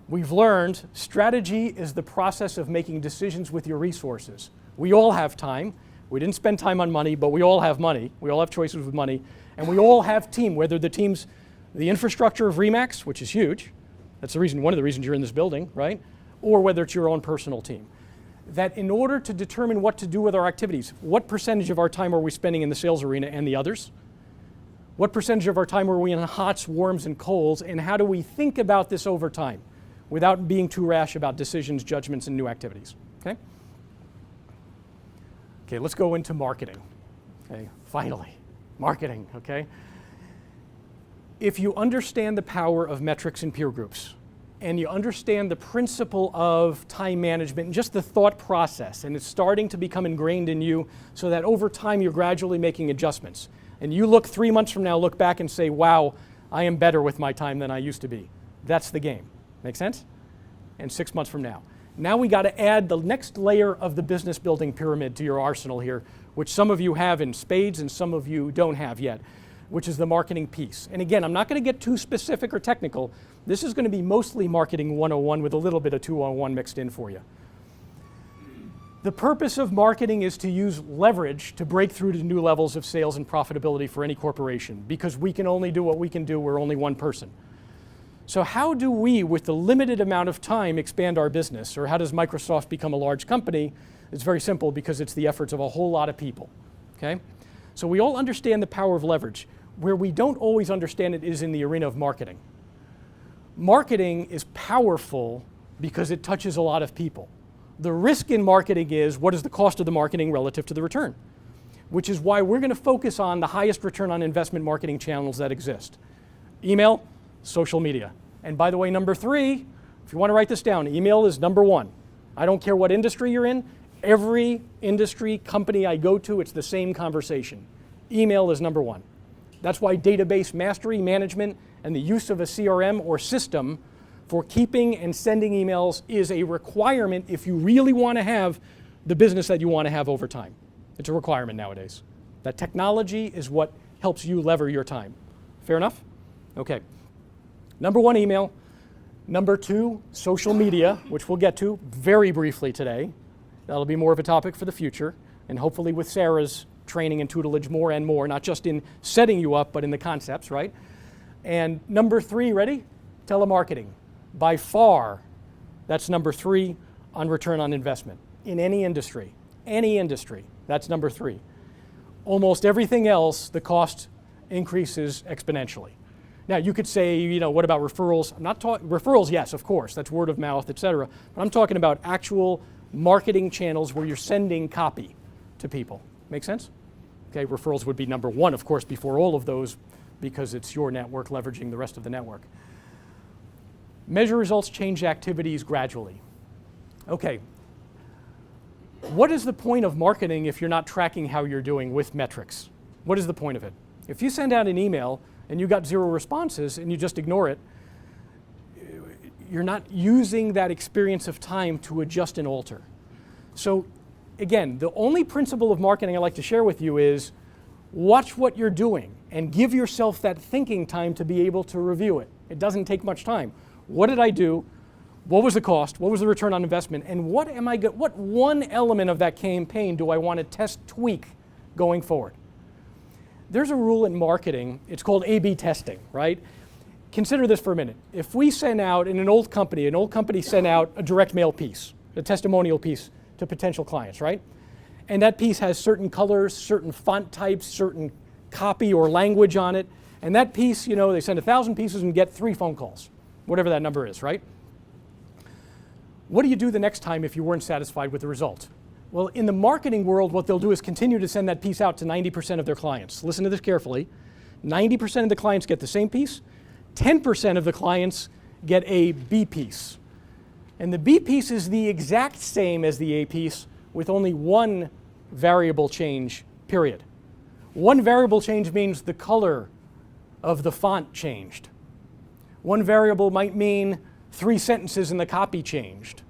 We've learned strategy is the process of making decisions with your resources. We all have time. We didn't spend time on money, but we all have money. We all have choices with money. And we all have team, whether the team's the infrastructure of ReMax, which is huge. That's the reason, one of the reasons you're in this building, right? Or whether it's your own personal team. That in order to determine what to do with our activities, what percentage of our time are we spending in the sales arena and the others? What percentage of our time are we in hots, warms, and colds? And how do we think about this over time without being too rash about decisions, judgments, and new activities? Okay? Okay, let's go into marketing. Okay, finally, marketing, okay? If you understand the power of metrics and peer groups, and you understand the principle of time management and just the thought process, and it's starting to become ingrained in you so that over time you're gradually making adjustments. And you look 3 months from now, look back and say, wow, I am better with my time than I used to be. That's the game. Make sense? And 6 months from now. Now we got to add the next layer of the business building pyramid to your arsenal here, which some of you have in spades and some of you don't have yet, which is the marketing piece. And again, I'm not going to get too specific or technical. This is going to be mostly marketing 101 with a little bit of 201 mixed in for you. The purpose of marketing is to use leverage to break through to new levels of sales and profitability for any corporation, because we can only do what we can do. We're only one person. So how do we, with the limited amount of time, expand our business? Or how does Microsoft become a large company? It's very simple, because it's the efforts of a whole lot of people. Okay? So we all understand the power of leverage. Where we don't always understand it is in the arena of marketing. Marketing is powerful because it touches a lot of people. The risk in marketing is, what is the cost of the marketing relative to the return? Which is why we're going to focus on the highest return on investment marketing channels that exist. Email, social media. And by the way, number 3, if you want to write this down, email is number 1. I don't care what industry you're in. Every industry, company I go to, it's the same conversation. Email is number 1. That's why database mastery, management, and the use of a CRM or system for keeping and sending emails is a requirement if you really want to have the business that you want to have over time. It's a requirement nowadays. That technology is what helps you lever your time. Fair enough? Okay. Number 1, email. Number 2, social media, which we'll get to very briefly today. That'll be more of a topic for the future, and hopefully with Sarah's training and tutelage more and more, not just in setting you up, but in the concepts, right? And number 3, ready? Telemarketing. By far, that's number 3 on return on investment in any industry. Any industry, that's number 3. Almost everything else, the cost increases exponentially. Now, you could say, you know, what about referrals? I'm not talking, referrals, yes, of course, that's word of mouth, et cetera. But I'm talking about actual marketing channels where you're sending copy to people. Make sense? Okay, referrals would be number 1, of course, before all of those, because it's your network leveraging the rest of the network. Measure results, change activities gradually. Okay, what is the point of marketing if you're not tracking how you're doing with metrics? What is the point of it? If you send out an email and you got 0 responses and you just ignore it, you're not using that experience of time to adjust and alter. So again, the only principle of marketing I like to share with you is watch what you're doing and give yourself that thinking time to be able to review it. It doesn't take much time. What did I do? What was the cost? What was the return on investment? And what one element of that campaign do I want to test, tweak going forward? There's a rule in marketing, it's called A/B testing, right? Consider this for a minute. If we send out, in an old company sent out a direct mail piece, a testimonial piece to potential clients, right? And that piece has certain colors, certain font types, certain copy or language on it. And that piece, you know, they send 1,000 pieces and get 3 phone calls, whatever that number is, right? What do you do the next time if you weren't satisfied with the result? Well, in the marketing world, what they'll do is continue to send that piece out to 90% of their clients. Listen to this carefully. 90% of the clients get the same piece. 10% of the clients get a B piece. And the B piece is the exact same as the A piece with only one variable change, period. One variable change means the color of the font changed. One variable might mean 3 sentences in the copy changed.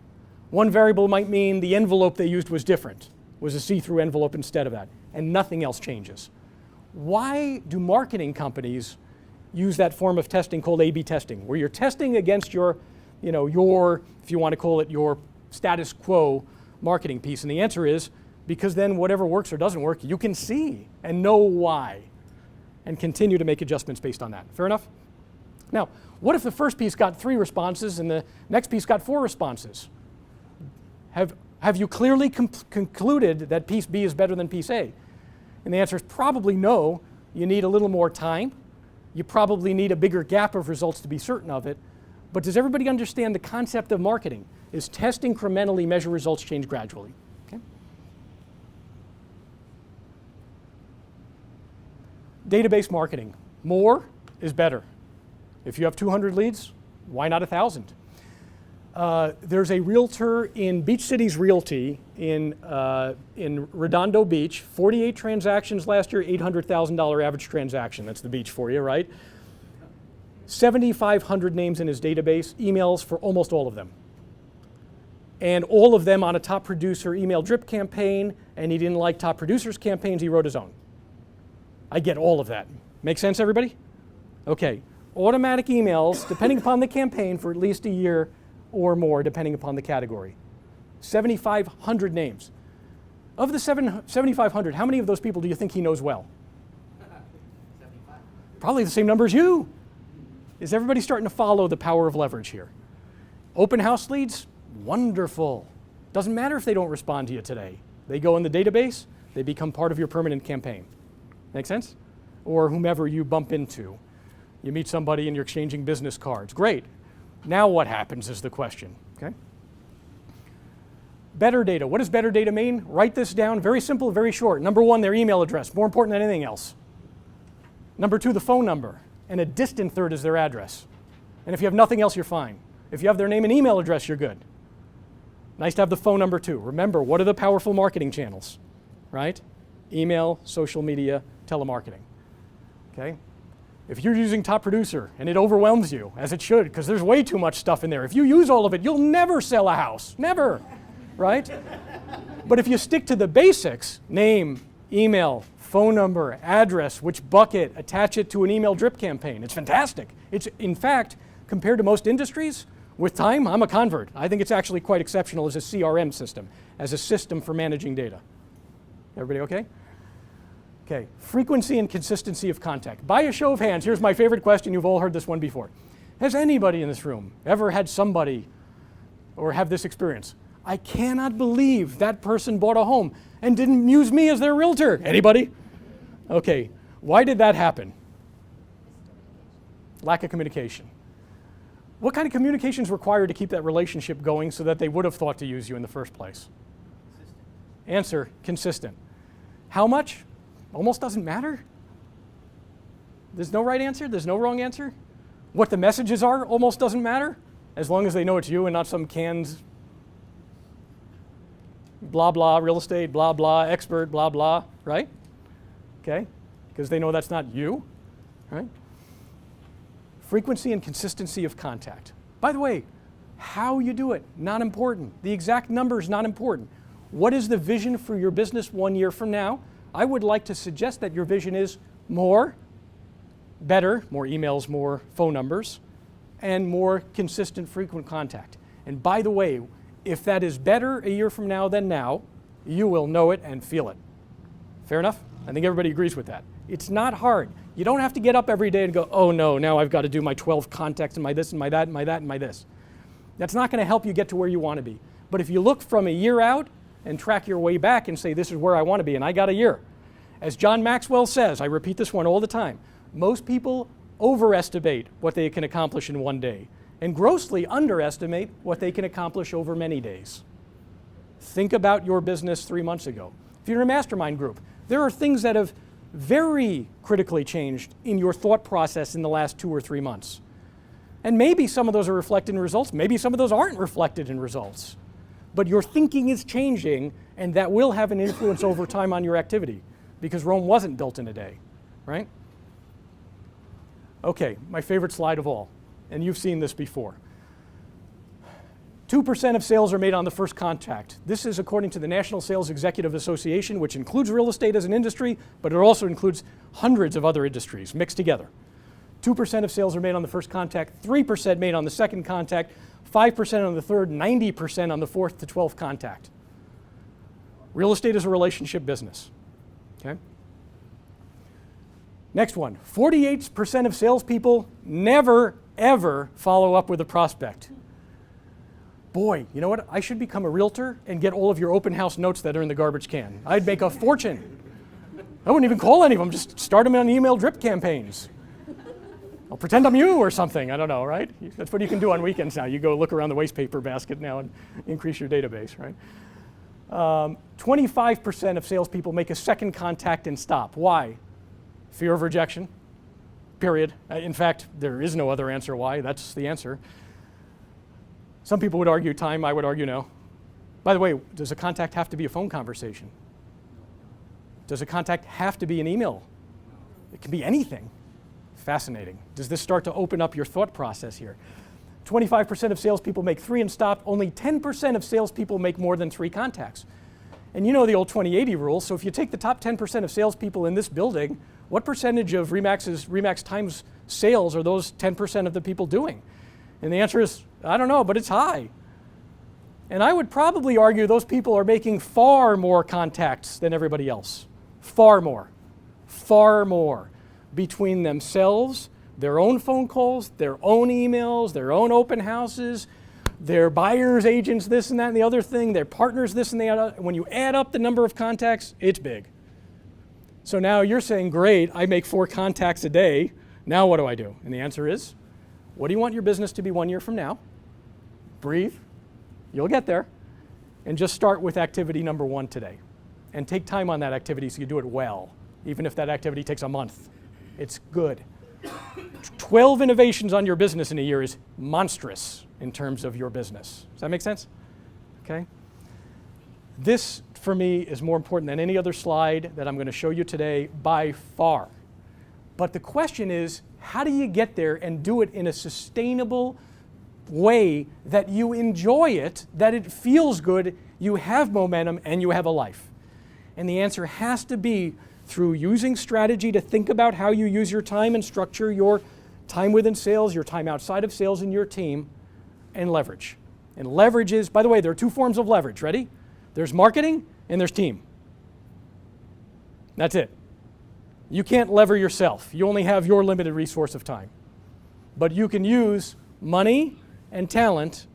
One variable might mean the envelope they used was different, was a see-through envelope instead of that, and nothing else changes. Why do marketing companies use that form of testing called A/B testing, where you're testing against your, if you want to call it your status quo marketing piece? And the answer is because then whatever works or doesn't work, you can see and know why and continue to make adjustments based on that. Fair enough? Now, what if the first piece got 3 responses and the next piece got 4 responses? Have you clearly concluded that piece B is better than piece A? And the answer is probably no. You need a little more time. You probably need a bigger gap of results to be certain of it. But does everybody understand the concept of marketing? Is test incrementally, measure results, change gradually. Okay? Database marketing. More is better. If you have 200 leads, why not 1,000? There's a realtor in Beach Cities Realty in Redondo Beach, 48 transactions last year, $800,000 average transaction. That's the beach for you, right? 7,500 names in his database, emails for almost all of them. And all of them on a top producer email drip campaign, and he didn't like top producers campaigns, he wrote his own. I get all of that. Make sense, everybody? Okay, automatic emails, depending upon the campaign, for at least a year or more, depending upon the category. 7,500 names. Of the 7,500, how many of those people do you think he knows well? 75. Probably the same number as you. Is everybody starting to follow the power of leverage here? Open house leads? Wonderful. Doesn't matter if they don't respond to you today. They go in the database, they become part of your permanent campaign. Make sense? Or whomever you bump into. You meet somebody and you're exchanging business cards. Great. Now what happens is the question, okay? Better data. What does better data mean? Write this down. Very simple, very short. Number 1, their email address. More important than anything else. Number 2, the phone number. And a distant third is their address. And if you have nothing else, you're fine. If you have their name and email address, you're good. Nice to have the phone number too. Remember, what are the powerful marketing channels, right? Email, social media, telemarketing, okay? If you're using Top Producer and it overwhelms you, as it should, because there's way too much stuff in there, if you use all of it, you'll never sell a house, never, right? But if you stick to the basics, name, email, phone number, address, which bucket, attach it to an email drip campaign, it's fantastic. It's, in fact, compared to most industries, with time, I'm a convert. I think it's actually quite exceptional as a CRM system, as a system for managing data. Everybody okay? Okay, frequency and consistency of contact. By a show of hands, here's my favorite question. You've all heard this one before. Has anybody in this room ever had somebody or have this experience? I cannot believe that person bought a home and didn't use me as their realtor. Anybody? Okay, why did that happen? Lack of communication. What kind of communication is required to keep that relationship going so that they would have thought to use you in the first place? Consistent. Answer, consistent. How much? Almost doesn't matter. There's no right answer, there's no wrong answer. What the messages are almost doesn't matter, as long as they know it's you and not some canned blah blah real estate, blah blah expert, blah blah, right? Okay, because they know that's not you, right? Frequency and consistency of contact. By the way, how you do it, not important. The exact number is not important. What is the vision for your business 1 year from now? I would like to suggest that your vision is more, better, more emails, more phone numbers, and more consistent, frequent contact. And by the way, if that is better a year from now than now, you will know it and feel it. Fair enough? I think everybody agrees with that. It's not hard. You don't have to get up every day and go, oh no, now I've got to do my 12 contacts and my this and my that and my that and my this. That's not going to help you get to where you want to be. But if you look from a year out and track your way back and say, this is where I want to be, and I got a year. As John Maxwell says, I repeat this one all the time, most people overestimate what they can accomplish in 1 day, and grossly underestimate what they can accomplish over many days. Think about your business 3 months ago. If you're in a mastermind group, there are things that have very critically changed in your thought process in the last 2 or 3 months. And maybe some of those are reflected in results, maybe some of those aren't reflected in results. But your thinking is changing, and that will have an influence over time on your activity, because Rome wasn't built in a day, right? Okay, my favorite slide of all, and you've seen this before. 2% of sales are made on the first contact. This is according to the National Sales Executive Association, which includes real estate as an industry, but it also includes hundreds of other industries mixed together. 2% of sales are made on the first contact, 3% made on the second contact, 5% on the third, 90% on the fourth to 12th contact. Real estate is a relationship business, okay? Next one, 48% of salespeople never, ever follow up with a prospect. Boy, you know what? I should become a realtor and get all of your open house notes that are in the garbage can. I'd make a fortune. I wouldn't even call any of them, just start them on email drip campaigns. I'll pretend I'm you or something, I don't know, right? That's what you can do on weekends now. You go look around the waste paper basket now and increase your database, right? 25% of salespeople make a second contact and stop. Why? Fear of rejection, period. In fact, there is no other answer why, that's the answer. Some people would argue time, I would argue no. By the way, does a contact have to be a phone conversation? Does a contact have to be an email? It can be anything. Fascinating. Does this start to open up your thought process here? 25% of salespeople make 3 and stop. Only 10% of salespeople make more than 3 contacts. And you know the old 20-80 rule, so if you take the top 10% of salespeople in this building, what percentage of ReMax times sales are those 10% of the people doing? And the answer is, I don't know, but it's high. And I would probably argue those people are making far more contacts than everybody else. Far more. Far more. Between themselves, their own phone calls, their own emails, their own open houses, their buyers, agents, this and that and the other thing, their partners, this and the other. When you add up the number of contacts, it's big. So now you're saying, great, I make 4 contacts a day. Now what do I do? And the answer is, what do you want your business to be 1 year from now? Breathe. You'll get there. And just start with activity number 1 today. And take time on that activity so you do it well, even if that activity takes a month. It's good. 12 innovations on your business in a year is monstrous in terms of your business. Does that make sense? Okay. This, for me, is more important than any other slide that I'm going to show you today by far. But the question is, how do you get there and do it in a sustainable way that you enjoy it, that it feels good, you have momentum, and you have a life? And the answer has to be through using strategy to think about how you use your time and structure your time within sales, your time outside of sales, and your team, and leverage. And leverage is, by the way, there are 2 forms of leverage. Ready? There's marketing and there's team. That's it. You can't lever yourself. You only have your limited resource of time. But you can use money and talent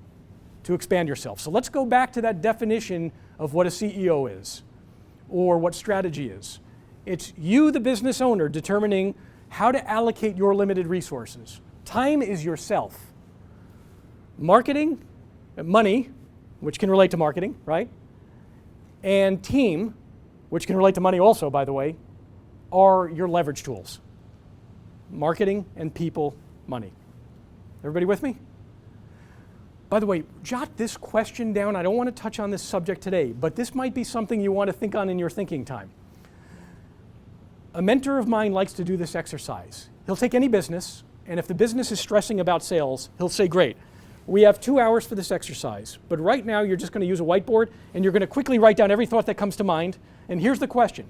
to expand yourself. So let's go back to that definition of what a CEO is, or what strategy is. It's you, the business owner, determining how to allocate your limited resources. Time is yourself. Marketing, money, which can relate to marketing, right? And team, which can relate to money also, by the way, are your leverage tools. Marketing and people, money. Everybody with me? By the way, jot this question down. I don't want to touch on this subject today, but this might be something you want to think on in your thinking time. A mentor of mine likes to do this exercise. He'll take any business, and if the business is stressing about sales, he'll say, great, we have 2 hours for this exercise, but right now you're just going to use a whiteboard, and you're going to quickly write down every thought that comes to mind, and here's the question.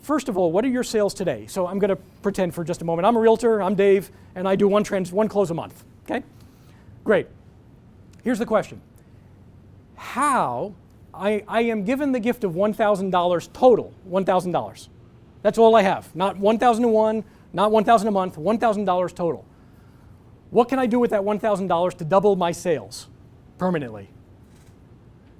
First of all, what are your sales today? So I'm going to pretend for just a moment. I'm a realtor, I'm Dave, and I do one close a month, okay? Great. Here's the question. How, I am given the gift of $1,000 total, $1,000. That's all I have. Not 1,001, not 1,000 a month, $1,000 total. What can I do with that $1,000 to double my sales permanently?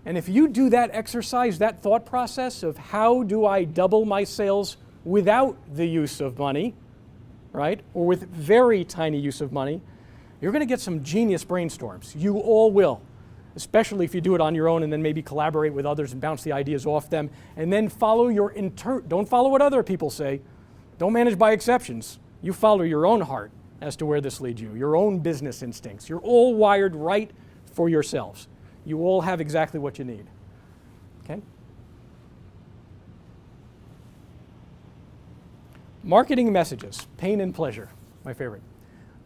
And if you do that exercise, that thought process of how do I double my sales without the use of money, right? Or with very tiny use of money, You're going to get some genius brainstorms. You all will, especially if you do it on your own and then maybe collaborate with others and bounce the ideas off them. And then follow your don't follow what other people say. Don't manage by exceptions. You follow your own heart as to where this leads you, your own business instincts. You're all wired right for yourselves. You all have exactly what you need. Okay? Marketing messages, pain and pleasure, my favorite.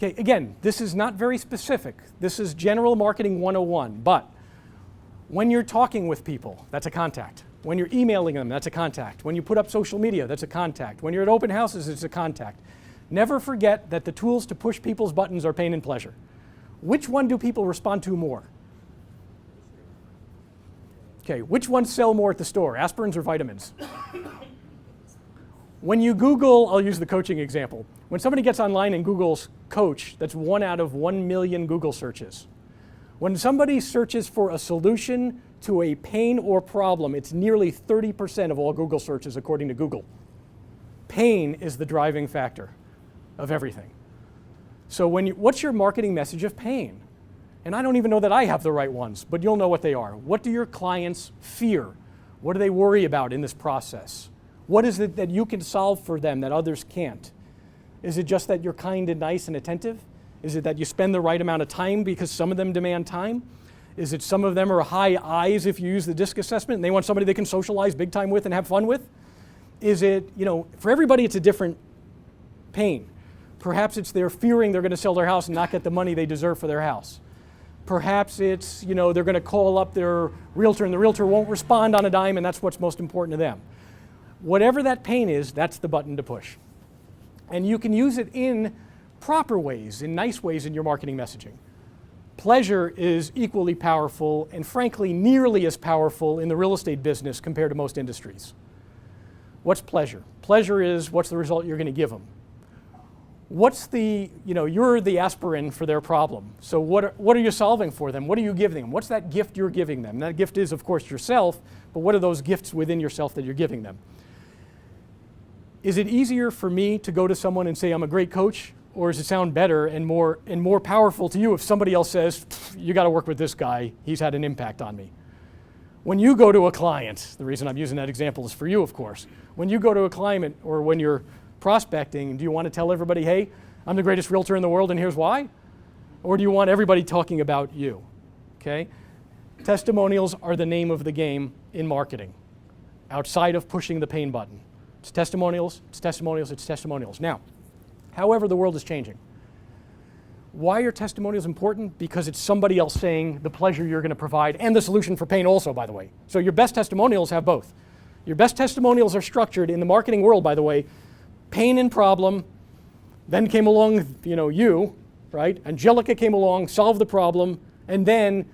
Okay, again, this is not very specific. This is general marketing 101, but when you're talking with people, that's a contact. When you're emailing them, that's a contact. When you put up social media, that's a contact. When you're at open houses, it's a contact. Never forget that the tools to push people's buttons are pain and pleasure. Which one do people respond to more? Okay, which ones sell more at the store, aspirins or vitamins? When you Google, I'll use the coaching example. When somebody gets online and Googles coach, that's 1 out of 1 million Google searches. When somebody searches for a solution to a pain or problem, it's nearly 30% of all Google searches according to Google. Pain is the driving factor of everything. So what's your marketing message of pain? And I don't even know that I have the right ones, but you'll know what they are. What do your clients fear? What do they worry about in this process? What is it that you can solve for them that others can't? Is it just that you're kind and nice and attentive? Is it that you spend the right amount of time because some of them demand time? Is it some of them are high I's if you use the DISC assessment and they want somebody they can socialize big time with and have fun with? Is it, for everybody it's a different pain. Perhaps it's they're fearing they're going to sell their house and not get the money they deserve for their house. Perhaps it's, they're going to call up their realtor and the realtor won't respond on a dime and that's what's most important to them. Whatever that pain is, that's the button to push. And you can use it in proper ways, in nice ways in your marketing messaging. Pleasure is equally powerful and frankly nearly as powerful in the real estate business compared to most industries. What's pleasure? Pleasure is what's the result you're going to give them. What's the, you're the aspirin for their problem. So what are you solving for them? What are you giving them? What's that gift you're giving them? And that gift is, of course, yourself, but what are those gifts within yourself that you're giving them? Is it easier for me to go to someone and say I'm a great coach, or does it sound better and more powerful to you if somebody else says, you got to work with this guy, he's had an impact on me? When you go to a client, the reason I'm using that example is for you, of course. When you go to a client or when you're prospecting, do you want to tell everybody, hey, I'm the greatest realtor in the world and here's why? Or do you want everybody talking about you? Okay? Testimonials are the name of the game in marketing, outside of pushing the pain button. It's testimonials, it's testimonials, it's testimonials. Now, however, the world is changing. Why are testimonials important? Because it's somebody else saying the pleasure you're going to provide and the solution for pain also, by the way. So your best testimonials have both. Your best testimonials are structured in the marketing world, by the way, pain and problem, then came along, you, right? Angelica came along, solved the problem, and then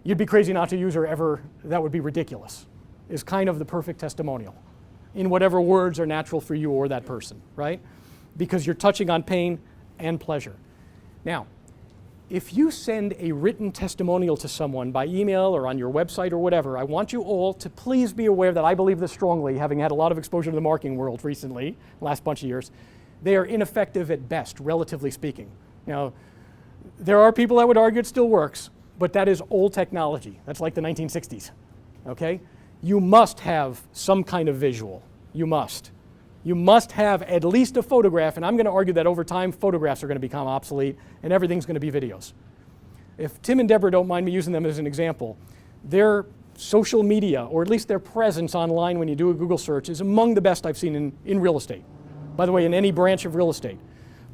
you'd be crazy not to use her ever. That would be ridiculous, is kind of the perfect testimonial in whatever words are natural for you or that person, right? Because you're touching on pain and pleasure. Now, if you send a written testimonial to someone by email or on your website or whatever, I want you all to please be aware that I believe this strongly, having had a lot of exposure to the marketing world recently, last bunch of years. They are ineffective at best, relatively speaking. Now, there are people that would argue it still works, but that is old technology. That's like the 1960s, okay? You must have some kind of visual. You must. You must have at least a photograph, and I'm going to argue that over time, photographs are going to become obsolete, and everything's going to be videos. If Tim and Deborah don't mind me using them as an example, their social media, or at least their presence online when you do a Google search, is among the best I've seen in real estate. By the way, in any branch of real estate.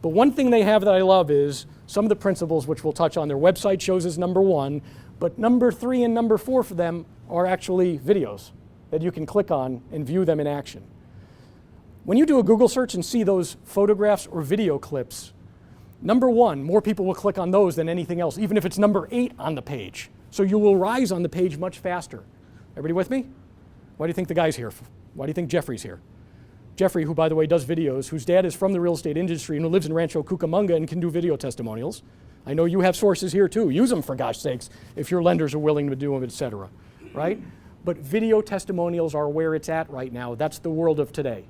But one thing they have that I love is some of the principles, which we'll touch on. Their website shows as number 1, but number 3 and number 4 for them are actually videos that you can click on and view them in action. When you do a Google search and see those photographs or video clips, number 1, more people will click on those than anything else, even if it's number 8 on the page. So you will rise on the page much faster. Everybody with me? Why do you think the guy's here? Why do you think Jeffrey's here? Jeffrey, who by the way does videos, whose dad is from the real estate industry and who lives in Rancho Cucamonga and can do video testimonials. I know you have sources here too. Use them for gosh sakes if your lenders are willing to do them, etc. Right? But video testimonials are where it's at right now. That's the world of today.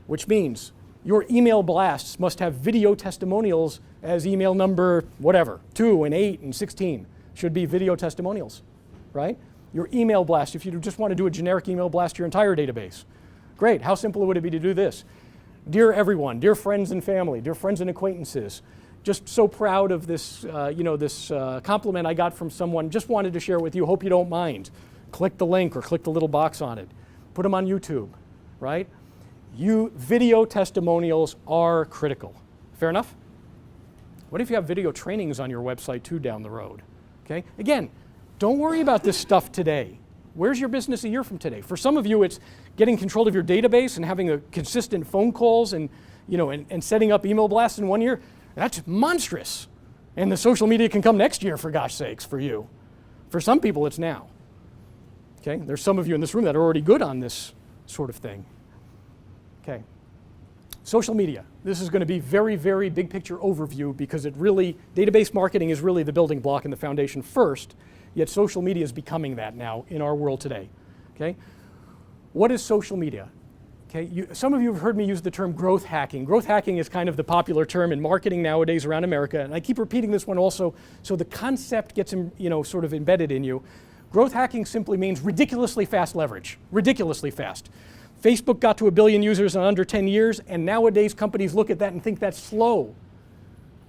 Which means Your email blasts must have video testimonials as email number whatever, 2 and 8 and 16 should be video testimonials, right? Your email blast, if you just want to do a generic email blast to your entire database, great. How simple would it be to do this? Dear everyone, dear friends and family, dear friends and acquaintances, just so proud of this, this compliment I got from someone, just wanted to share with you, hope you don't mind. Click the link or click the little box on it. Put them on YouTube, right? Video testimonials are critical. Fair enough? What if you have video trainings on your website too down the road? Okay? Again, don't worry about this stuff today. Where's your business a year from today? For some of you, it's getting control of your database and having a consistent phone calls and, and setting up email blasts in 1 year. That's monstrous. And the social media can come next year, for gosh sakes, for you. For some people, it's now. Okay? There's some of you in this room that are already good on this sort of thing. Okay. Social media. This is going to be very, very big picture overview because database marketing is really the building block and the foundation first, yet social media is becoming that now in our world today. Okay? What is social media? Okay, some of you have heard me use the term growth hacking. Growth hacking is kind of the popular term in marketing nowadays around America, and I keep repeating this one also so the concept gets sort of embedded in you. Growth hacking simply means ridiculously fast leverage, ridiculously fast. Facebook got to 1 billion users in under 10 years, and nowadays companies look at that and think that's slow.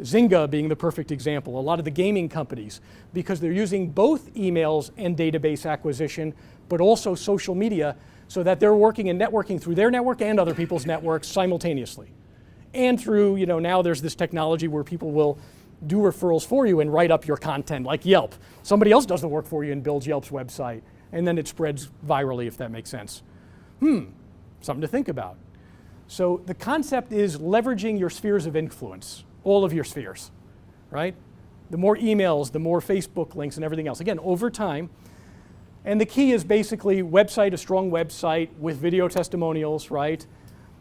Zynga being the perfect example, a lot of the gaming companies, because they're using both emails and database acquisition, but also social media, so that they're working and networking through their network and other people's networks simultaneously. And through, now there's this technology where people will do referrals for you and write up your content, like Yelp. Somebody else does the work for you and builds Yelp's website, and then it spreads virally, if that makes sense. Something to think about. So the concept is leveraging your spheres of influence, all of your spheres, right? The more emails, the more Facebook links and everything else. Again, over time. And the key is basically a strong website with video testimonials, right?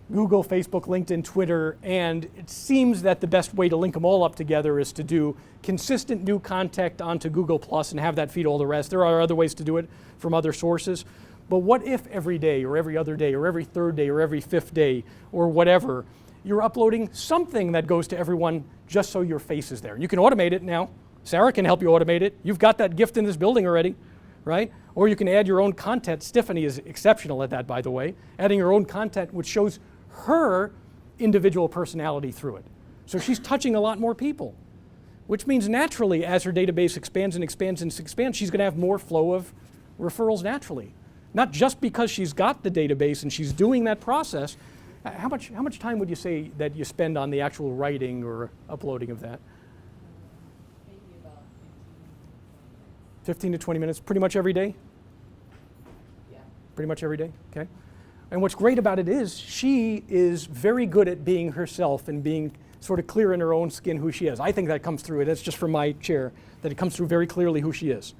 Google, Facebook, LinkedIn, Twitter, and it seems that the best way to link them all up together is to do consistent new content onto Google Plus and have that feed all the rest. There are other ways to do it from other sources. But what if every day or every other day or every third day or every fifth day or whatever, you're uploading something that goes to everyone just so your face is there? You can automate it now. Sarah can help you automate it. You've got that gift in this building already, right? Or you can add your own content. Stephanie is exceptional at that, by the way, adding her own content which shows her individual personality through it. So she's touching a lot more people, which means naturally as her database expands and expands and expands, she's going to have more flow of referrals naturally. Not just because she's got the database and she's doing that process. How much time would you say that you spend on the actual writing or uploading of that? Maybe about 15 to 20 minutes, pretty much every day? Yeah. Pretty much every day, okay. And what's great about it is she is very good at being herself and being sort of clear in her own skin who she is. I think that comes through, that's just from my chair, that it comes through very clearly who she is.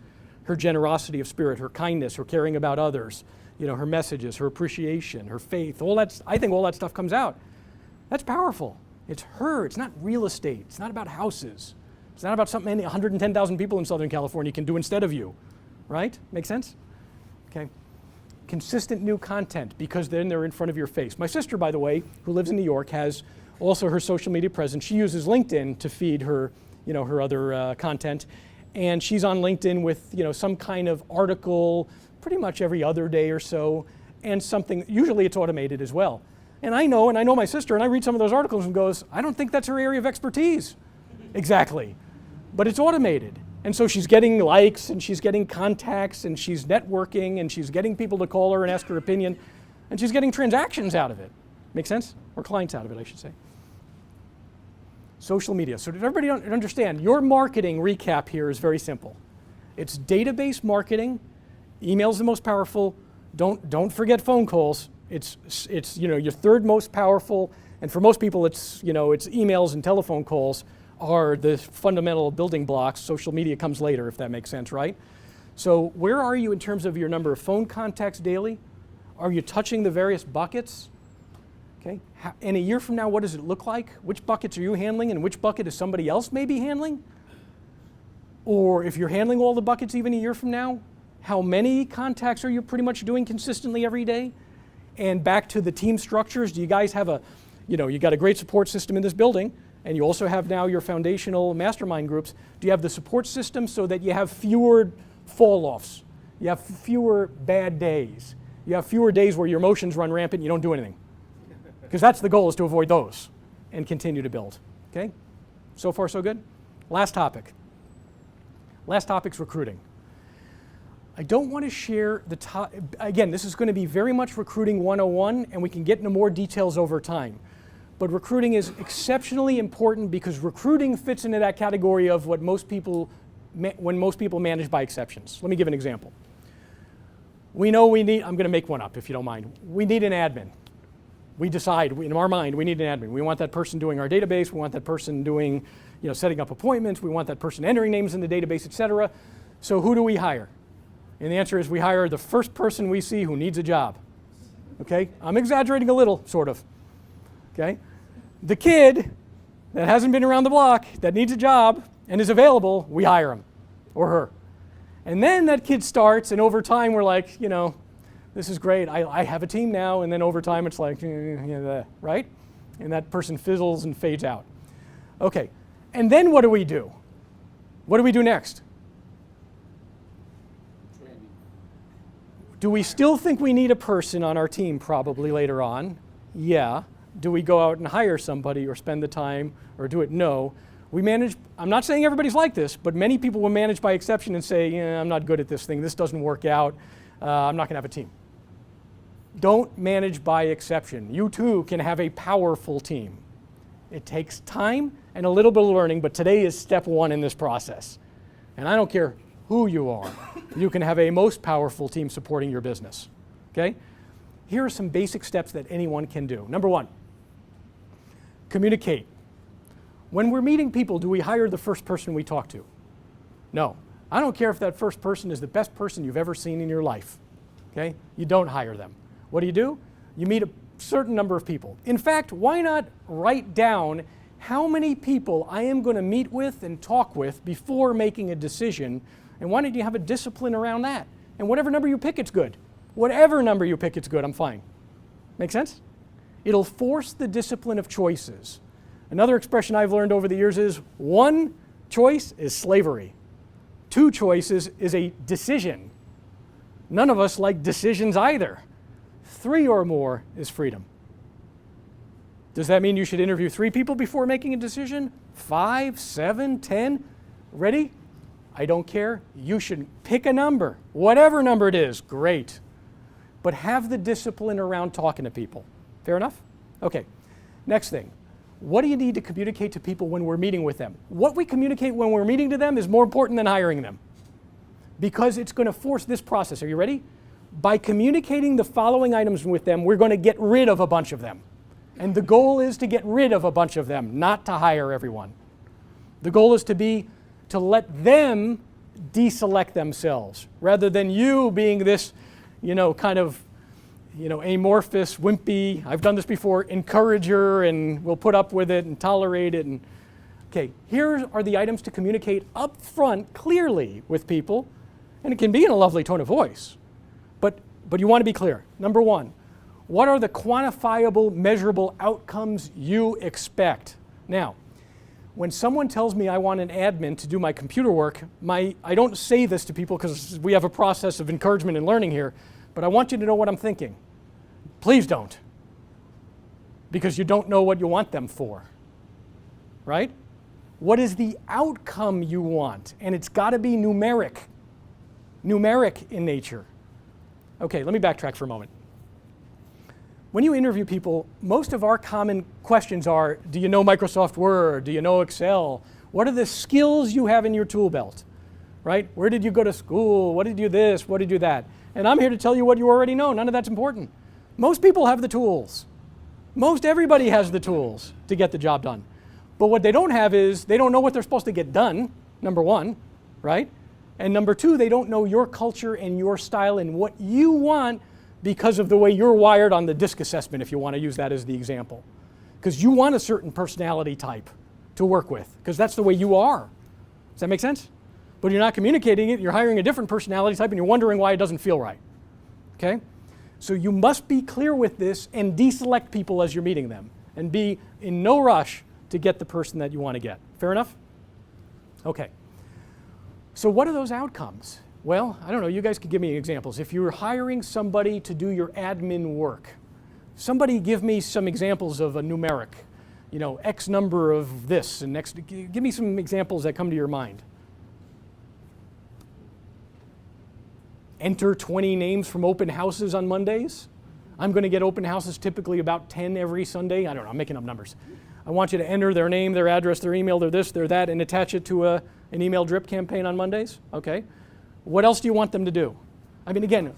Her generosity of spirit, her kindness, her caring about others, her messages, her appreciation, her faith, I think all that stuff comes out. That's powerful. It's her, it's not real estate, it's not about houses. It's not about something 110,000 people in Southern California can do instead of you, right? Make sense? Okay. Consistent new content, because then they're in front of your face. My sister, by the way, who lives in New York, has also her social media presence. She uses LinkedIn to feed her, her other content. And she's on LinkedIn with some kind of article pretty much every other day or so, and something, usually it's automated as well. And I know my sister, and I read some of those articles and goes, I don't think that's her area of expertise. Exactly. But it's automated. And so she's getting likes, and she's getting contacts, and she's networking, and she's getting people to call her and ask her opinion, and she's getting transactions out of it. Make sense? Or clients out of it, I should say. Social media. So did everybody understand? Your marketing recap here is very simple. It's database marketing. Email's the most powerful. Don't forget phone calls. It's your third most powerful, and for most people it's emails and telephone calls are the fundamental building blocks. Social media comes later, if that makes sense, right? So where are you in terms of your number of phone contacts daily? Are you touching the various buckets? Okay. And a year from now, what does it look like? Which buckets are you handling and which bucket is somebody else maybe handling? Or if you're handling all the buckets even a year from now, how many contacts are you pretty much doing consistently every day? And back to the team structures, do you guys have you got a great support system in this building, and you also have now your foundational mastermind groups. Do you have the support system so that you have fewer fall-offs? You have fewer bad days. You have fewer days where your emotions run rampant and you don't do anything. Because that's the goal, is to avoid those and continue to build. Okay? So far, so good? Last topic. Last topic's recruiting. I don't want to share the top. Again, this is going to be very much recruiting 101, and we can get into more details over time. But recruiting is exceptionally important because recruiting fits into that category of what most people, when most people manage by exceptions. Let me give an example. We know we need, I'm going to make one up if you don't mind. We need an admin. We decide, in our mind, we need an admin. We want that person doing our database. We want that person doing, setting up appointments. We want that person entering names in the database, etc. So who do we hire? And the answer is we hire the first person we see who needs a job. Okay? I'm exaggerating a little, sort of. Okay? The kid that hasn't been around the block, that needs a job and is available, we hire him or her. And then that kid starts, and over time we're like, this is great. I have a team now, and then over time it's like, right? And that person fizzles and fades out. Okay, and then what do we do? What do we do next? Training. Do we still think we need a person on our team probably later on? Yeah. Do we go out and hire somebody or spend the time or do it? No. We manage, I'm not saying everybody's like this, but many people will manage by exception and say, I'm not good at this thing, this doesn't work out, I'm not going to have a team. Don't manage by exception. You too can have a powerful team. It takes time and a little bit of learning, but today is step one in this process. And I don't care who you are, you can have a most powerful team supporting your business. Okay? Here are some basic steps that anyone can do. Number one, communicate. When we're meeting people, do we hire the first person we talk to? No. I don't care if that first person is the best person you've ever seen in your life. Okay? You don't hire them. What do? You meet a certain number of people. In fact, why not write down how many people I am going to meet with and talk with before making a decision, and why don't you have a discipline around that? And whatever number you pick, it's good. Whatever number you pick, it's good. I'm fine. Make sense? It'll force the discipline of choices. Another expression I've learned over the years is one choice is slavery. Two choices is a decision. None of us like decisions either. Three or more is freedom. Does that mean you should interview 3 people before making a decision? 5, 7, 10? Ready? I don't care. You should pick a number. Whatever number it is, great. But have the discipline around talking to people. Fair enough? Okay. Next thing. What do you need to communicate to people when we're meeting with them? What we communicate when we're meeting to them is more important than hiring them, because it's going to force this process. Are you ready? By communicating the following items with them, we're going to get rid of a bunch of them. And the goal is to get rid of a bunch of them, not to hire everyone. The goal is to let them deselect themselves, rather than you being this, kind of, amorphous, wimpy, I've done this before, encourager, and we'll put up with it and tolerate it. And okay, here are the items to communicate up front clearly with people, and it can be in a lovely tone of voice. But you want to be clear. Number one, what are the quantifiable, measurable outcomes you expect? Now, when someone tells me I want an admin to do my computer work, I don't say this to people because we have a process of encouragement and learning here, but I want you to know what I'm thinking. Please don't, because you don't know what you want them for, right? What is the outcome you want? And it's got to be numeric in nature. Okay, let me backtrack for a moment. When you interview people, most of our common questions are, do you know Microsoft Word? Do you know Excel? What are the skills you have in your tool belt, right? Where did you go to school? What did you this? What did you that? And I'm here to tell you what you already know. None of that's important. Most people have the tools. Most everybody has the tools to get the job done. But what they don't have is they don't know what they're supposed to get done, number one, right? And number two, they don't know your culture and your style and what you want because of the way you're wired on the DISC assessment, if you want to use that as the example. Because you want a certain personality type to work with, because that's the way you are. Does that make sense? But you're not communicating it, you're hiring a different personality type, and you're wondering why it doesn't feel right. Okay? So you must be clear with this and deselect people as you're meeting them. and be in no rush to get the person that you want to get. Fair enough? Okay. So what are those outcomes? Well, I don't know, you guys could give me examples. If you're hiring somebody to do your admin work, somebody give me some examples of a numeric, you know, X number of this and next, give me some examples that come to your mind. Enter 20 names from open houses on Mondays. I'm going to get open houses typically about 10 every Sunday. I don't know, I'm making up numbers. I want you to enter their name, their address, their email, their this, their that, and attach it to an email drip campaign on Mondays. Okay. What else do you want them to do? I mean, again,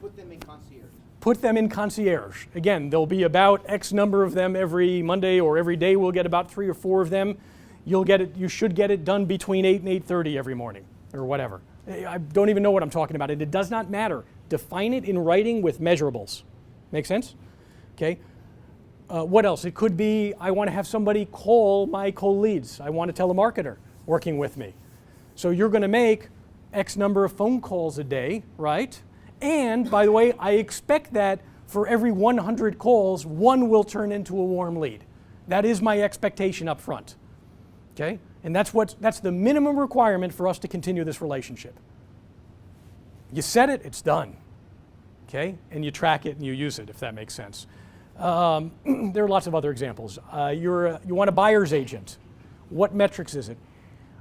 Put them in concierge. put them in concierge. Again, there'll be about X number of them every Monday, or every day we'll get about 3 or 4 of them. You should get it done between 8 and 8:30 every morning, or whatever. I don't even know what I'm talking about, and it does not matter. Define it in writing with measurables. Make sense? Okay. What else? It could be, I want to have somebody call my cold leads. I want a telemarketer working with me. So you're going to make X number of phone calls a day, right? And by the way, I expect that for every 100 calls, 1 will turn into a warm lead. That is my expectation up front. Okay? And that's the minimum requirement for us to continue this relationship. You set it, it's done. Okay? And you track it and you use it, if that makes sense. There are lots of other examples. You want a buyer's agent. What metrics is it?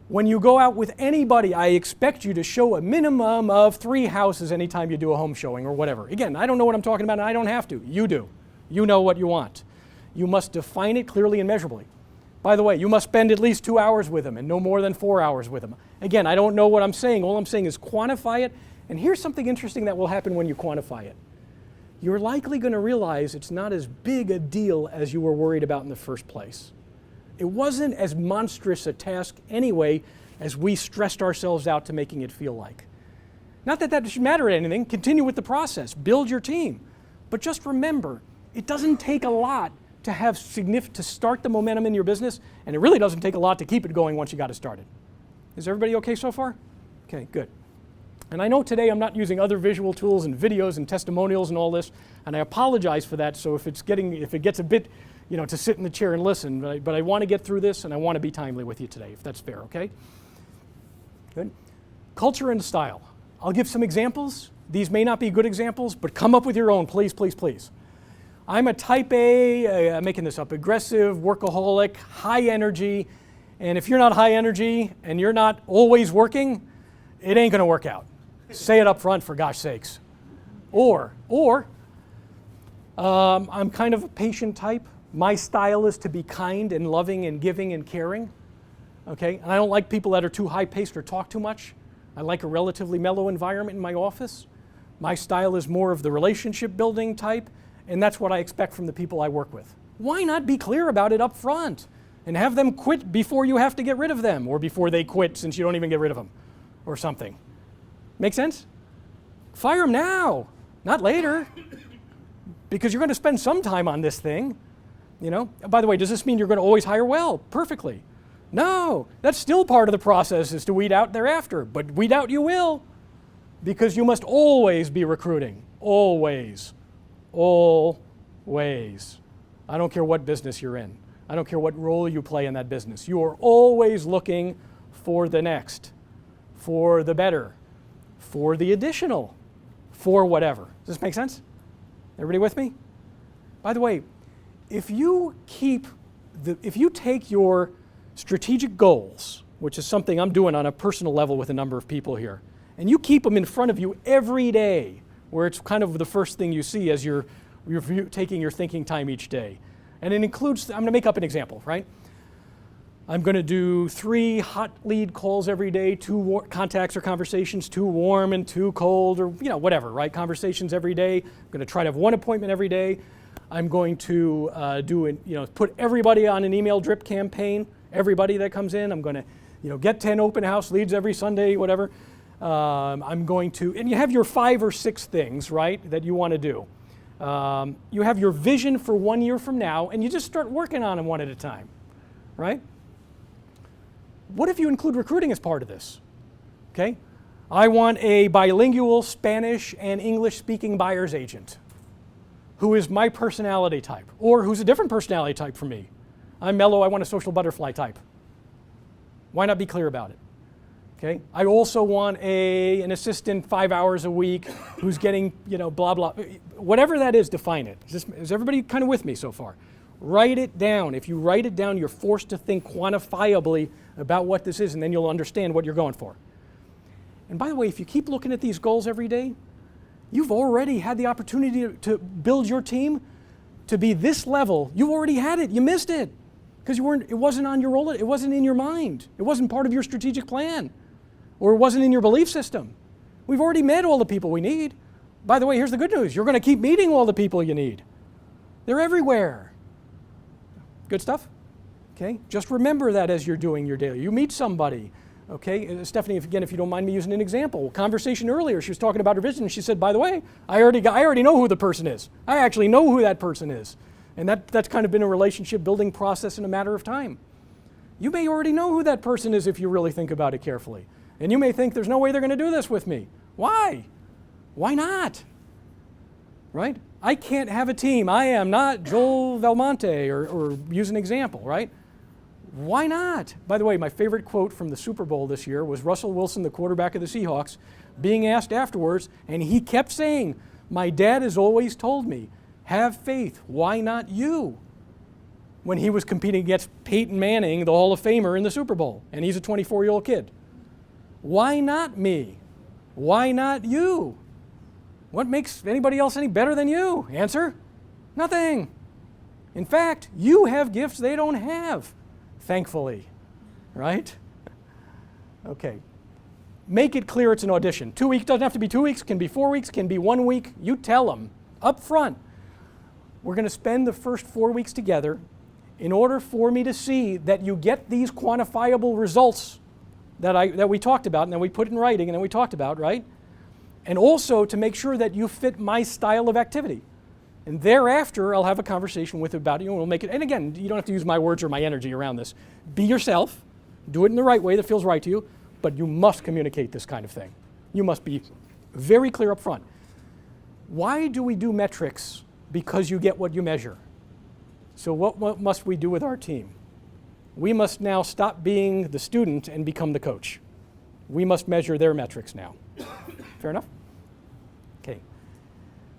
When you go out with anybody, I expect you to show a minimum of 3 houses anytime you do a home showing or whatever. Again, I don't know what I'm talking about and I don't have to. You do. You know what you want. You must define it clearly and measurably. By the way, you must spend at least 2 hours with them and no more than 4 hours with them. Again, I don't know what I'm saying. All I'm saying is quantify it. And here's something interesting that will happen when you quantify it. You're likely going to realize it's not as big a deal as you were worried about in the first place. It wasn't as monstrous a task anyway as we stressed ourselves out to making it feel like. Not that that should matter at anything. Continue with the process. Build your team. But just remember, it doesn't take a lot to start the momentum in your business, and it really doesn't take a lot to keep it going once you got it started. Is everybody okay so far? Okay, good. And I know today I'm not using other visual tools and videos and testimonials and all this, and I apologize for that. So if it gets a bit, to sit in the chair and listen, but I want to get through this and I want to be timely with you today, if that's fair, okay? Good. Culture and style. I'll give some examples. These may not be good examples, but come up with your own, please, please, please. I'm a type A, I'm making this up, aggressive, workaholic, high energy, and if you're not high energy and you're not always working, it ain't going to work out. Say it up front, for gosh sakes. Or I'm kind of a patient type. My style is to be kind and loving and giving and caring. Okay? And I don't like people that are too high-paced or talk too much. I like a relatively mellow environment in my office. My style is more of the relationship building type, and that's what I expect from the people I work with. Why not be clear about it up front and have them quit before you have to get rid of them, or before they quit since you don't even get rid of them or something? Make sense? Fire them now, not later, because you're going to spend some time on this thing. By the way, does this mean you're going to always hire well? Perfectly. No, that's still part of the process, is to weed out thereafter, but weed out you will, because you must always be recruiting. Always. Always. I don't care what business you're in. I don't care what role you play in that business. You are always looking for the next, for the better, for the additional, for whatever. Does this make sense? Everybody with me? By the way, if you take your strategic goals, which is something I'm doing on a personal level with a number of people here, and you keep them in front of you every day, where it's kind of the first thing you see as you're taking your thinking time each day. And it includes, I'm going to make up an example, right? I'm going to do 3 hot lead calls every day, 2 contacts or conversations, 2 warm and 2 cold, or whatever, right? Conversations every day. I'm going to try to have 1 appointment every day. I'm going to put everybody on an email drip campaign, everybody that comes in. I'm going to get 10 open house leads every Sunday, whatever. I'm going to, and you have your 5 or 6 things, right, that you want to do. You have your vision for 1 year from now, and you just start working on them one at a time, right? What if you include recruiting as part of this? Okay, I want a bilingual Spanish and English speaking buyer's agent. who is my personality type, or who's a different personality type from me. I'm mellow, I want a social butterfly type. Why not be clear about it? Okay? I also want an assistant 5 hours a week who's getting, blah, blah. Whatever that is, define it. Is everybody kind of with me so far? Write it down. If you write it down, you're forced to think quantifiably about what this is, and then you'll understand what you're going for. And by the way, if you keep looking at these goals every day, you've already had the opportunity to build your team to be this level. You've already had it. You missed it because it wasn't on your roll. It wasn't in your mind. It wasn't part of your strategic plan, or it wasn't in your belief system. We've already met all the people we need. By the way, here's the good news. You're going to keep meeting all the people you need. They're everywhere. Good stuff? Okay? Just remember that as you're doing your daily. You meet somebody. Okay, Stephanie, if you don't mind me using an example, conversation earlier, she was talking about her vision, and she said, by the way, I already know who the person is. I actually know who that person is. And that's kind of been a relationship building process in a matter of time. You may already know who that person is if you really think about it carefully. And you may think, there's no way they're going to do this with me. Why? Why not? Right? I can't have a team. I am not Joel Valmonte, or use an example, right? Why not? By the way, my favorite quote from the Super Bowl this year was Russell Wilson, the quarterback of the Seahawks, being asked afterwards, and he kept saying, my dad has always told me, have faith, why not you? When he was competing against Peyton Manning, the Hall of Famer, in the Super Bowl, and he's a 24-year-old kid. Why not me? Why not you? What makes anybody else any better than you? Answer, nothing. In fact, you have gifts they don't have. Thankfully, right? Okay. Make it clear it's an audition. 2 weeks, doesn't have to be 2 weeks, can be 4 weeks, can be 1 week. You tell them up front, we're going to spend the first 4 weeks together in order for me to see that you get these quantifiable results that we talked about, and then we put in writing, and then we talked about, right? And also to make sure that you fit my style of activity. And thereafter, I'll have a conversation with you about it, and we'll make it, and again, you don't have to use my words or my energy around this. Be yourself, do it in the right way that feels right to you, but you must communicate this kind of thing. You must be very clear up front. Why do we do metrics? Because you get what you measure. So what must we do with our team? We must now stop being the student and become the coach. We must measure their metrics now. Fair enough? Okay.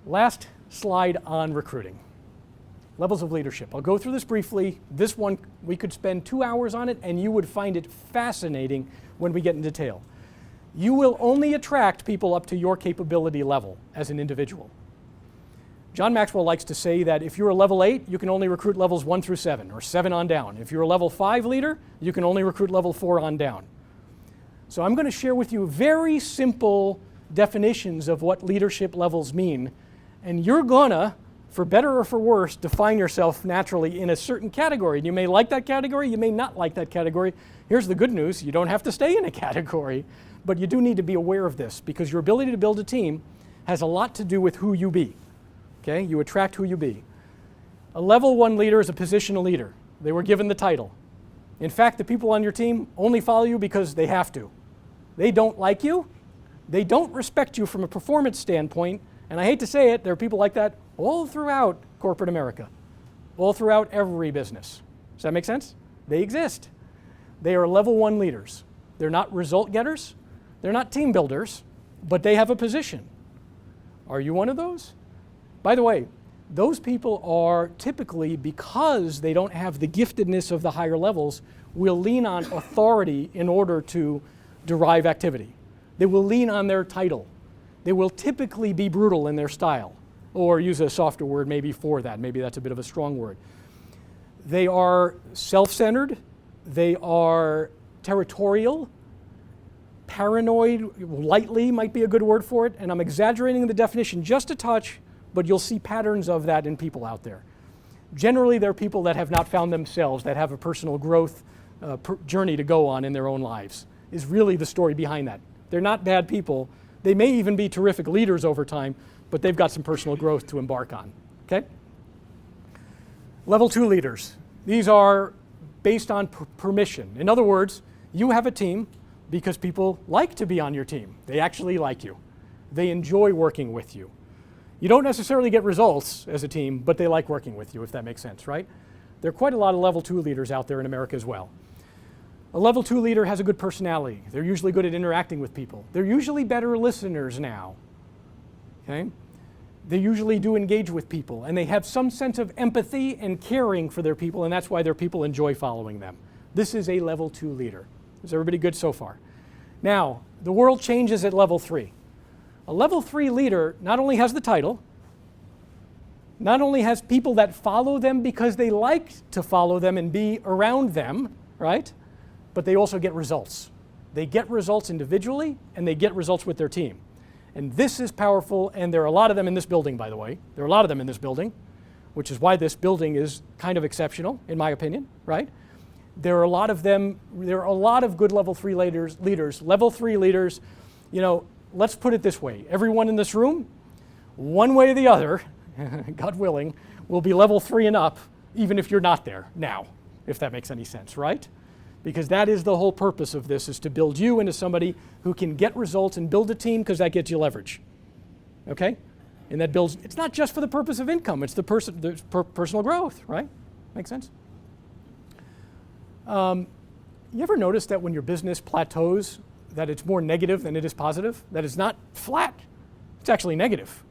Last slide on recruiting. Levels of leadership. I'll go through this briefly. This one, we could spend 2 hours on it, and you would find it fascinating when we get in detail. You will only attract people up to your capability level as an individual. John Maxwell likes to say that if you're a level 8, you can only recruit levels 1 through 7, or 7 on down. If you're a level 5 leader, you can only recruit level 4 on down. So I'm going to share with you very simple definitions of what leadership levels mean, and you're gonna, for better or for worse, define yourself naturally in a certain category. And you may like that category, you may not like that category. Here's the good news, you don't have to stay in a category, but you do need to be aware of this, because your ability to build a team has a lot to do with who you be. Okay, you attract who you be. A level 1 leader is a positional leader. They were given the title. In fact, the people on your team only follow you because they have to. They don't like you. They don't respect you from a performance standpoint. And I hate to say it, there are people like that all throughout corporate America, all throughout every business. Does that make sense? They exist. They are level 1 leaders. They're not result getters. They're not team builders, but they have a position. Are you one of those? By the way, those people are typically, because they don't have the giftedness of the higher levels, will lean on authority in order to derive activity. They will lean on their title. They will typically be brutal in their style, or use a softer word maybe for that. Maybe that's a bit of a strong word. They are self-centered. They are territorial. Paranoid, lightly might be a good word for it, and I'm exaggerating the definition just a touch, but you'll see patterns of that in people out there. Generally, they're people that have not found themselves, that have a personal growth journey to go on in their own lives, is really the story behind that. They're not bad people. They may even be terrific leaders over time, but they've got some personal growth to embark on, okay? Level 2 leaders. These are based on permission. In other words, you have a team because people like to be on your team. They actually like you. They enjoy working with you. You don't necessarily get results as a team, but they like working with you, if that makes sense, right? There are quite a lot of level 2 leaders out there in America as well. A level 2 leader has a good personality. They're usually good at interacting with people. They're usually better listeners now, okay? They usually do engage with people, and they have some sense of empathy and caring for their people, and that's why their people enjoy following them. This is a level 2 leader. Is everybody good so far? Now, the world changes at level 3. A level 3 leader not only has the title, not only has people that follow them because they like to follow them and be around them, right? But they also get results. They get results individually, and they get results with their team. And this is powerful, and there are a lot of them in this building, by the way. There are a lot of them in this building, which is why this building is kind of exceptional, in my opinion, right? There are a lot of them, there are a lot of good level 3 leaders. Level 3 leaders, you know, let's put it this way. Everyone in this room, one way or the other, God willing, will be level 3 and up, even if you're not there now, if that makes any sense, right? Because that is the whole purpose of this, is to build you into somebody who can get results and build a team, because that gets you leverage, okay? And that builds, it's not just for the purpose of income, it's the personal growth, right? Make sense? You ever notice that when your business plateaus, that it's more negative than it is positive? That it's not flat, it's actually negative,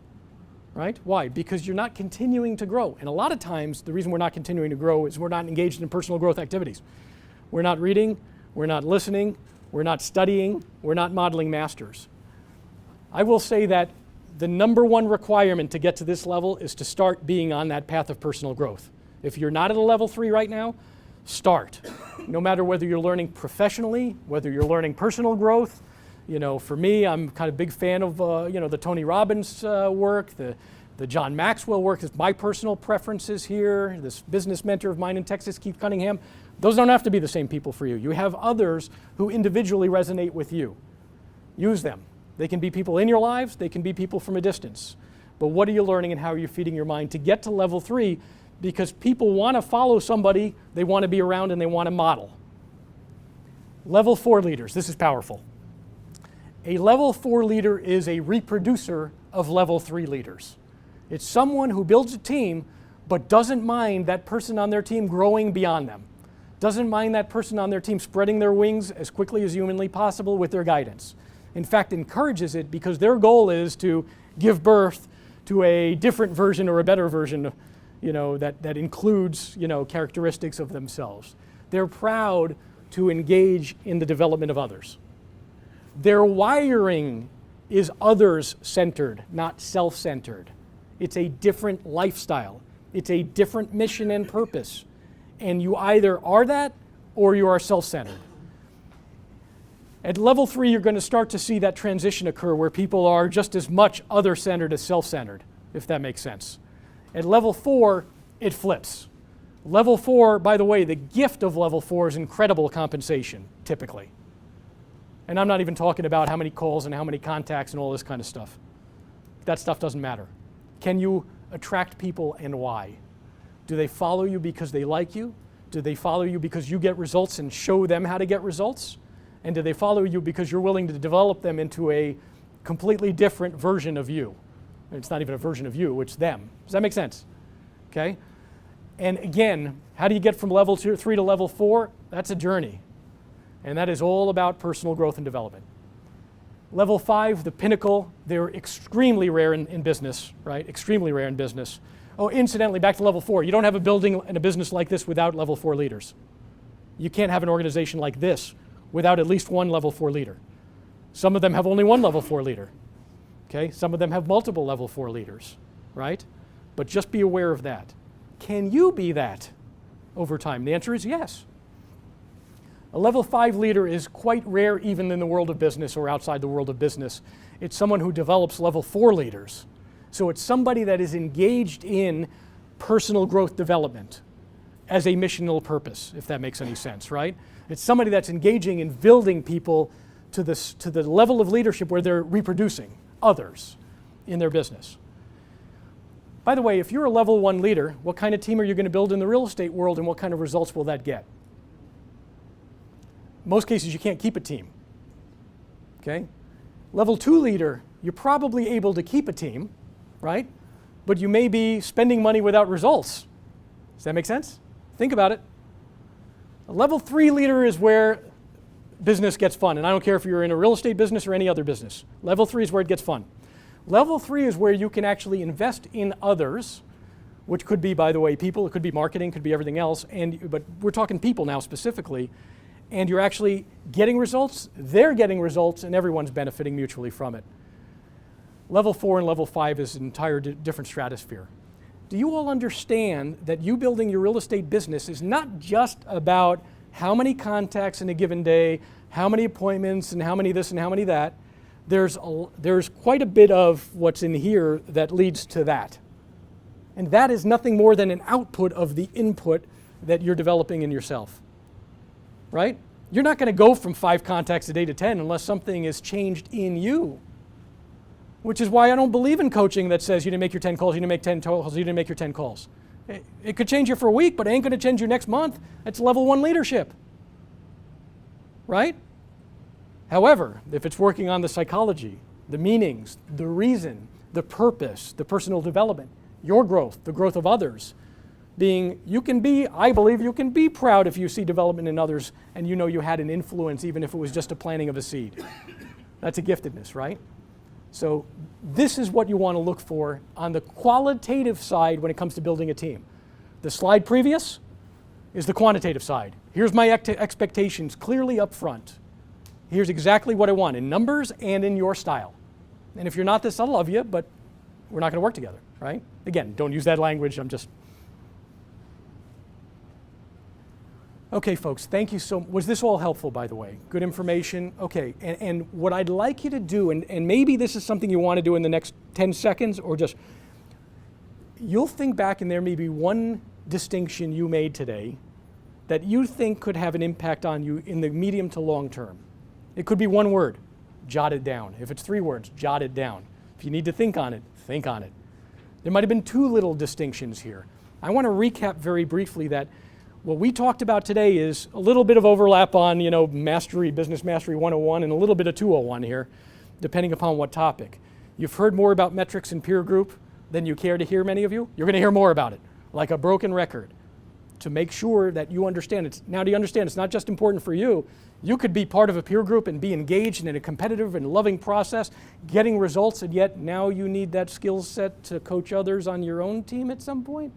right? Why? Because you're not continuing to grow. And a lot of times, the reason we're not continuing to grow is we're not engaged in personal growth activities. We're not reading, we're not listening, we're not studying, we're not modeling masters. I will say that the number one requirement to get to this level is to start being on that path of personal growth. If you're not at a level 3 right now, start. No matter whether you're learning professionally, whether you're learning personal growth. You know, for me, I'm kind of a big fan of you know, the Tony Robbins work, the John Maxwell work is my personal preferences here. This business mentor of mine in Texas, Keith Cunningham. Those don't have to be the same people for you. You have others who individually resonate with you. Use them. They can be people in your lives, they can be people from a distance. But what are you learning and how are you feeding your mind to get to level 3? Because people want to follow somebody they want to be around and they want to model. Level 4 leaders, this is powerful. A level 4 leader is a reproducer of level 3 leaders. It's someone who builds a team but doesn't mind that person on their team growing beyond them. Doesn't mind that person on their team spreading their wings as quickly as humanly possible with their guidance. In fact, encourages it because their goal is to give birth to a different version or a better version, you know, that includes, you know, characteristics of themselves. They're proud to engage in the development of others. Their wiring is others-centered, not self-centered. It's a different lifestyle. It's a different mission and purpose. And you either are that or you are self-centered. At level 3, you're going to start to see that transition occur where people are just as much other-centered as self-centered, if that makes sense. At level 4, it flips. Level 4, by the way, the gift of level 4 is incredible compensation, typically. And I'm not even talking about how many calls and how many contacts and all this kind of stuff. That stuff doesn't matter. Can you attract people and why? Do they follow you because they like you? Do they follow you because you get results and show them how to get results? And do they follow you because you're willing to develop them into a completely different version of you? It's not even a version of you, it's them. Does that make sense? Okay? And again, how do you get from level 3 to level 4? That's a journey. And that is all about personal growth and development. Level 5, the pinnacle, they're extremely rare in business, right? Extremely rare in business. Oh, incidentally, back to level 4, you don't have a building and a business like this without level 4 leaders. You can't have an organization like this without at least one level 4 leader. Some of them have only one level 4 leader. Okay? Some of them have multiple level 4 leaders, right? But just be aware of that. Can you be that over time? The answer is yes. A level 5 leader is quite rare even in the world of business or outside the world of business. It's someone who develops level 4 leaders. So it's somebody that is engaged in personal growth development as a missional purpose, if that makes any sense, right? It's somebody that's engaging in building people to the level of leadership where they're reproducing others in their business. By the way, if you're a level 1 leader, what kind of team are you going to build in the real estate world and what kind of results will that get? In most cases, you can't keep a team. Okay? Level 2 leader, you're probably able to keep a team, right? but you may be spending money without results. Does that make sense? Think about it. A level 3 leader is where business gets fun, and I don't care if you're in a real estate business or any other business. Level 3 is where it gets fun. Level 3 is where you can actually invest in others, which could be, by the way, people, it could be marketing, could be everything else, but we're talking people now specifically, and you're actually getting results, they're getting results, and everyone's benefiting mutually from it. Level 4 and level 5 is an entire different stratosphere. Do you all understand that you building your real estate business is not just about how many contacts in a given day, how many appointments, and how many this and how many that? There's quite a bit of what's in here that leads to that. And that is nothing more than an output of the input that you're developing in yourself, right? You're not going to go from 5 contacts a day to 10 unless something is changed in you. Which is why I don't believe in coaching that says you didn't make your 10 calls, you didn't make 10 calls, you didn't make your 10 calls. It could change you for a week, but it ain't going to change you next month. It's level 1 leadership, right? However, if it's working on the psychology, the meanings, the reason, the purpose, the personal development, your growth, the growth of others, I believe you can be proud if you see development in others and you know you had an influence even if it was just a planting of a seed. That's a giftedness, right? So this is what you want to look for on the qualitative side when it comes to building a team. The slide previous is the quantitative side. Here's my expectations clearly up front. Here's exactly what I want in numbers and in your style. And if you're not this, I love you, but we're not going to work together, right? Again, don't use that language. Okay, folks, thank you so much. Was this all helpful, by the way? Good information? Okay, and what I'd like you to do, and maybe this is something you want to do in the next 10 seconds, or just, you'll think back and there may be one distinction you made today that you think could have an impact on you in the medium to long term. It could be one word, jot it down. If it's 3 words, jot it down. If you need to think on it, think on it. There might have been 2 little distinctions here. I want to recap very briefly that what we talked about today is a little bit of overlap on, Business Mastery 101 and a little bit of 201 here, depending upon what topic. You've heard more about metrics and peer group than you care to hear, many of you. You're going to hear more about it, like a broken record, to make sure that you understand it. Now, do you understand it's not just important for you? You could be part of a peer group and be engaged in a competitive and loving process, getting results, and yet now you need that skill set to coach others on your own team at some point?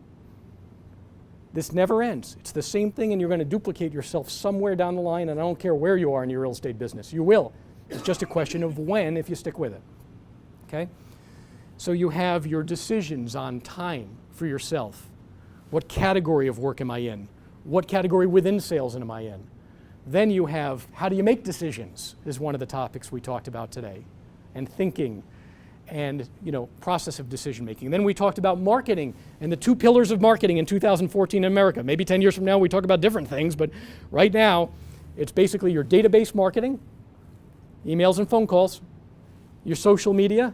This never ends. It's the same thing, and you're going to duplicate yourself somewhere down the line, and I don't care where you are in your real estate business. You will. It's just a question of when, if you stick with it. Okay? So you have your decisions on time for yourself. What category of work am I in? What category within sales am I in? Then you have, how do you make decisions, is one of the topics we talked about today. And thinking, and process of decision making. Then we talked about marketing and the 2 pillars of marketing in 2014 in America. Maybe 10 years from now we talk about different things, but right now it's basically your database marketing, emails and phone calls, your social media,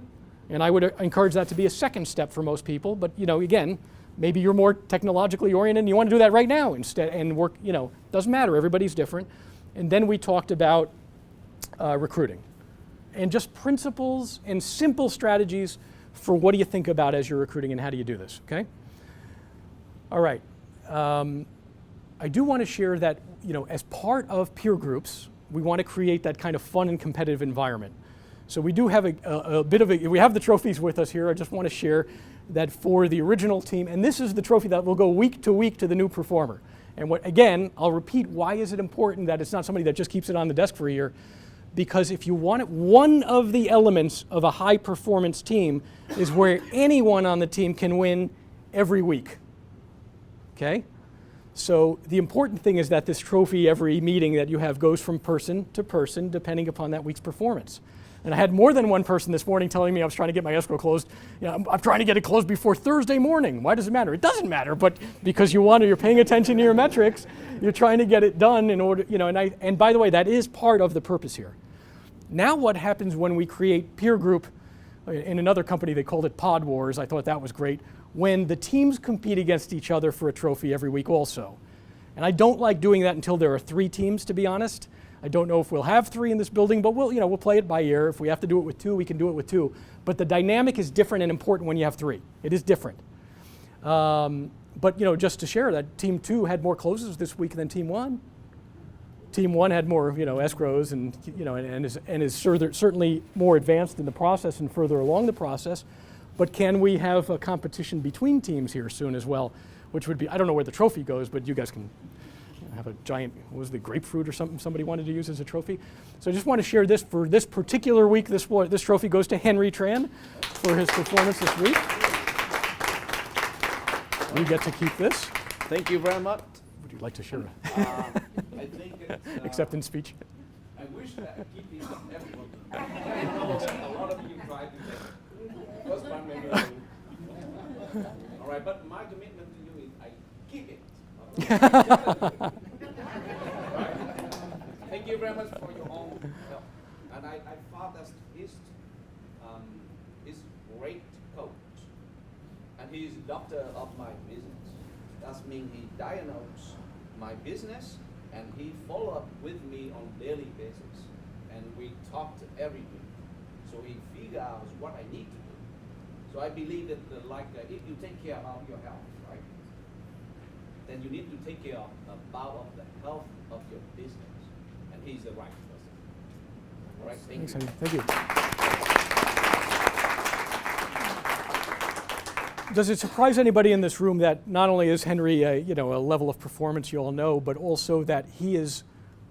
and I would encourage that to be a second step for most people, but again, maybe you're more technologically oriented and you want to do that right now instead and work, doesn't matter, everybody's different. And then we talked about recruiting. And just principles and simple strategies for what do you think about as you're recruiting and how do you do this, okay? All right. I do want to share that, as part of peer groups, we want to create that kind of fun and competitive environment. So we do have a bit of we have the trophies with us here. I just want to share that for the original team, and this is the trophy that will go week to week to the new performer. And again, I'll repeat, why is it important that it's not somebody that just keeps it on the desk for a year? Because if you want it, one of the elements of a high performance team is where anyone on the team can win every week, okay? So the important thing is that this trophy, every meeting that you have goes from person to person depending upon that week's performance. And I had more than one person this morning telling me I was trying to get my escrow closed. I'm trying to get it closed before Thursday morning. Why does it matter? It doesn't matter, but because you're paying attention to your metrics, you're trying to get it done in order, and by the way, that is part of the purpose here. Now what happens when we create peer group, in another company they called it Pod Wars, I thought that was great, when the teams compete against each other for a trophy every week also. And I don't like doing that until there are 3 teams, to be honest. I don't know if we'll have 3 in this building, but we'll play it by ear. If we have to do it with 2, we can do it with 2. But the dynamic is different and important when you have 3. It is different. But just to share that Team 2 had more closes this week than Team 1. Team 1 had more escrows and is certainly more advanced in the process and further along the process. But can we have a competition between teams here soon as well? Which would be, I don't know where the trophy goes, but you guys can have a giant, what was the grapefruit or something somebody wanted to use as a trophy? So I just want to share this for this particular week. This trophy goes to Henry Tran for his performance this week. You get to keep this. Thank you very much. Would you like to share I think it's, acceptance speech? I wish that I keep these everyone. I know that a lot of you tried to get first one maybe. All right, but my commitment to you is I keep it. Right? Thank you very much for your own help. And I thought that his great coach, and he's doctor of my business. That means he diagnosed my business and he follow up with me on daily basis. And we talked every week. So he figure out what I need to do. So I believe that if you take care of your health, right, then you need to take care of the health of your business. And he's the right person. All right, thank Thanks, you. Henry. Thank you. Does it surprise anybody in this room that not only is Henry a level of performance you all know, but also that he is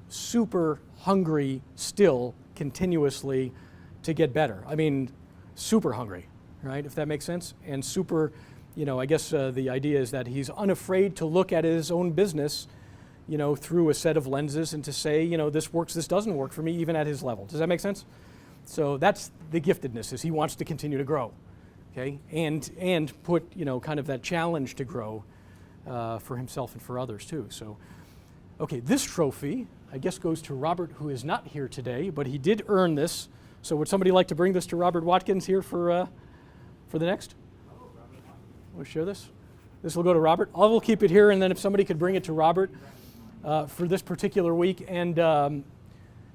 super hungry still continuously to get better? I mean, super hungry, right? If that makes sense. And super, I guess the idea is that he's unafraid to look at his own business, through a set of lenses and to say, this works, this doesn't work for me, even at his level. Does that make sense? So that's the giftedness, is he wants to continue to grow. Okay, and put kind of that challenge to grow for himself and for others too. So, okay, this trophy I guess goes to Robert, who is not here today, but he did earn this. So would somebody like to bring this to Robert Watkins here for the next? We'll share this. This will go to Robert. I will keep it here, and then if somebody could bring it to Robert for this particular week. And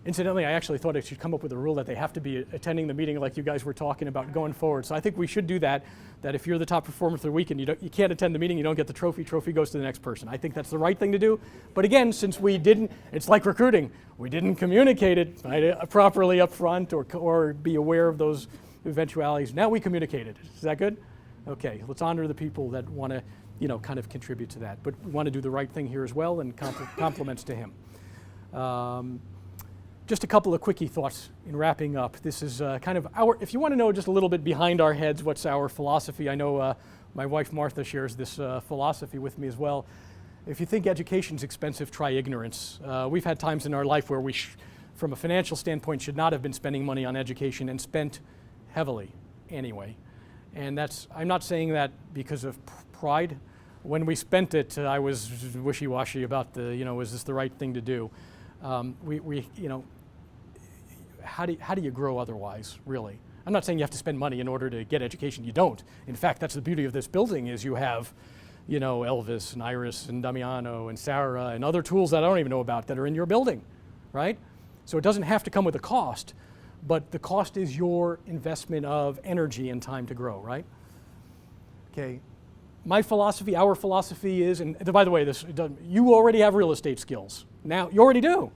incidentally, I actually thought I should come up with a rule that they have to be attending the meeting like you guys were talking about going forward. So I think we should do that, that if you're the top performer for the week and you can't attend the meeting, you don't get the trophy goes to the next person. I think that's the right thing to do. But again, since we didn't, it's like recruiting. We didn't communicate it properly up front or be aware of those eventualities. Now we communicated. Is that good? Okay, let's honor the people that want to, kind of contribute to that. But we want to do the right thing here as well, and compliments to him. Just a couple of quickie thoughts in wrapping up. This is kind of if you want to know just a little bit behind our heads, what's our philosophy. I know my wife Martha shares this philosophy with me as well. If you think education's expensive, try ignorance. We've had times in our life where we, from a financial standpoint, should not have been spending money on education and spent heavily anyway. And I'm not saying that because of pride. When we spent it, I was wishy-washy about is this the right thing to do? How do you grow otherwise, really? I'm not saying you have to spend money in order to get education. You don't. In fact, that's the beauty of this building is you have, Elvis and Iris and Damiano and Sarah and other tools that I don't even know about that are in your building, right? So it doesn't have to come with a cost, but the cost is your investment of energy and time to grow, right? Okay. My philosophy, our philosophy is, and by the way, you already have real estate skills. Now, you already do.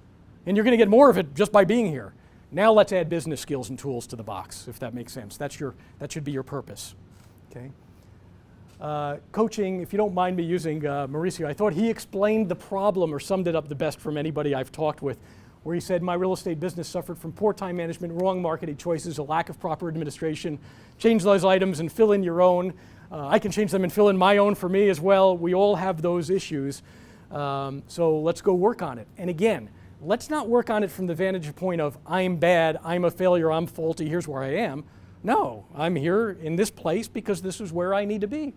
And you're going to get more of it just by being here. Now let's add business skills and tools to the box, if that makes sense. That should be your purpose. Okay. Coaching, if you don't mind me using Mauricio, I thought he explained the problem or summed it up the best from anybody I've talked with, where he said, my real estate business suffered from poor time management, wrong marketing choices, a lack of proper administration. Change those items and fill in your own. I can change them and fill in my own for me as well. We all have those issues. So let's go work on it. And again, let's not work on it from the vantage point of I'm bad, I'm a failure, I'm faulty, here's where I am. No, I'm here in this place because this is where I need to be.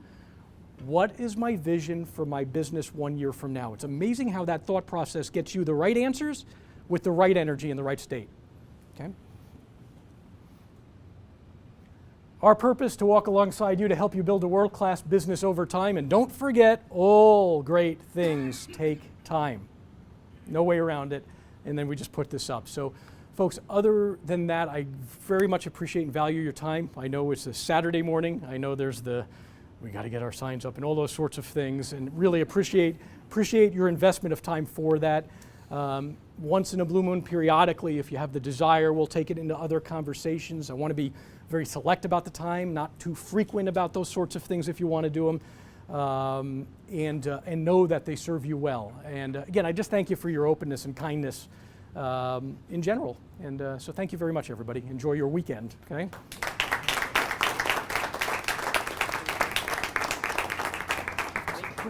What is my vision for my business 1 year from now? It's amazing how that thought process gets you the right answers with the right energy in the right state. Okay? Our purpose to walk alongside you to help you build a world-class business over time. And don't forget, all great things take time. No way around it. and then we just put this up. So folks, other than that, I very much appreciate and value your time. I know it's a Saturday morning. I know there's we got to get our signs up and all those sorts of things, and really appreciate your investment of time for that. Once in a blue moon, periodically, if you have the desire, we'll take it into other conversations. I want to be very select about the time, not too frequent about those sorts of things if you want to do them, and know that they serve you well. And again, I just thank you for your openness and kindness in general. And so thank you very much, everybody. Enjoy your weekend, okay?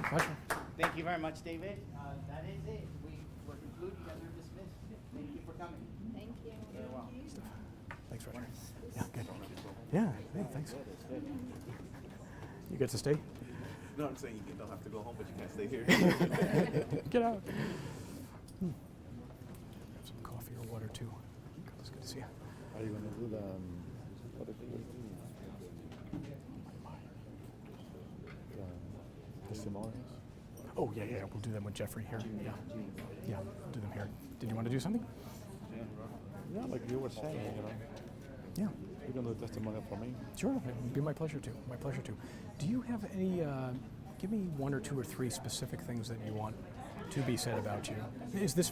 Pleasure. Thank you very much, David. That is it. We're concluded and we're dismissed. Thank you for coming. Thank you. Very well. Thanks, Roger. Yeah, good. Yeah, hey, thanks. You get to stay? No, I'm saying you don't have to go home, but you can't stay here. Get out. Have some coffee or water too. It's good to see you. Are you going to do the what is it? Testimonials? Oh, yeah, we'll do them with Jeffrey here. Yeah, we'll do them here. Did you want to do something? Yeah, like you were saying, you know. Yeah. You can do a testimonial for me. Sure, it'd be my pleasure to. My pleasure to. Do you have any? Give me one or two or three specific things that you want to be said about you. Is this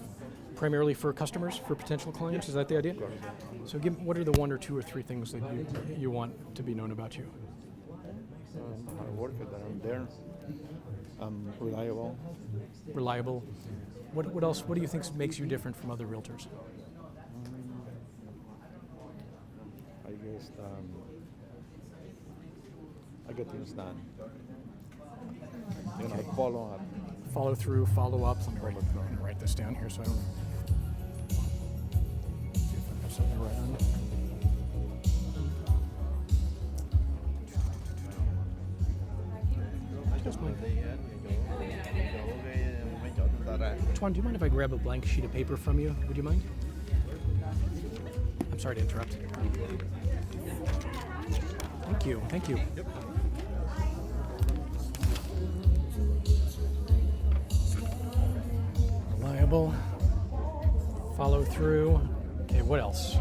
primarily for customers, for potential clients? Is that the idea? So, what are the one or two or three things that you want to be known about you? Hard worker, that I'm there. I'm reliable. Reliable. What else? What do you think makes you different from other realtors? I guess I get things done. You know, follow up. Follow through, follow up. Let me write this down here so I don't. See if I have something to write on. Tuan, do you mind if I grab a blank sheet of paper from you? Would you mind? I'm sorry to interrupt. Thank you. Thank you. Yep. Reliable. Follow through. Okay, what else?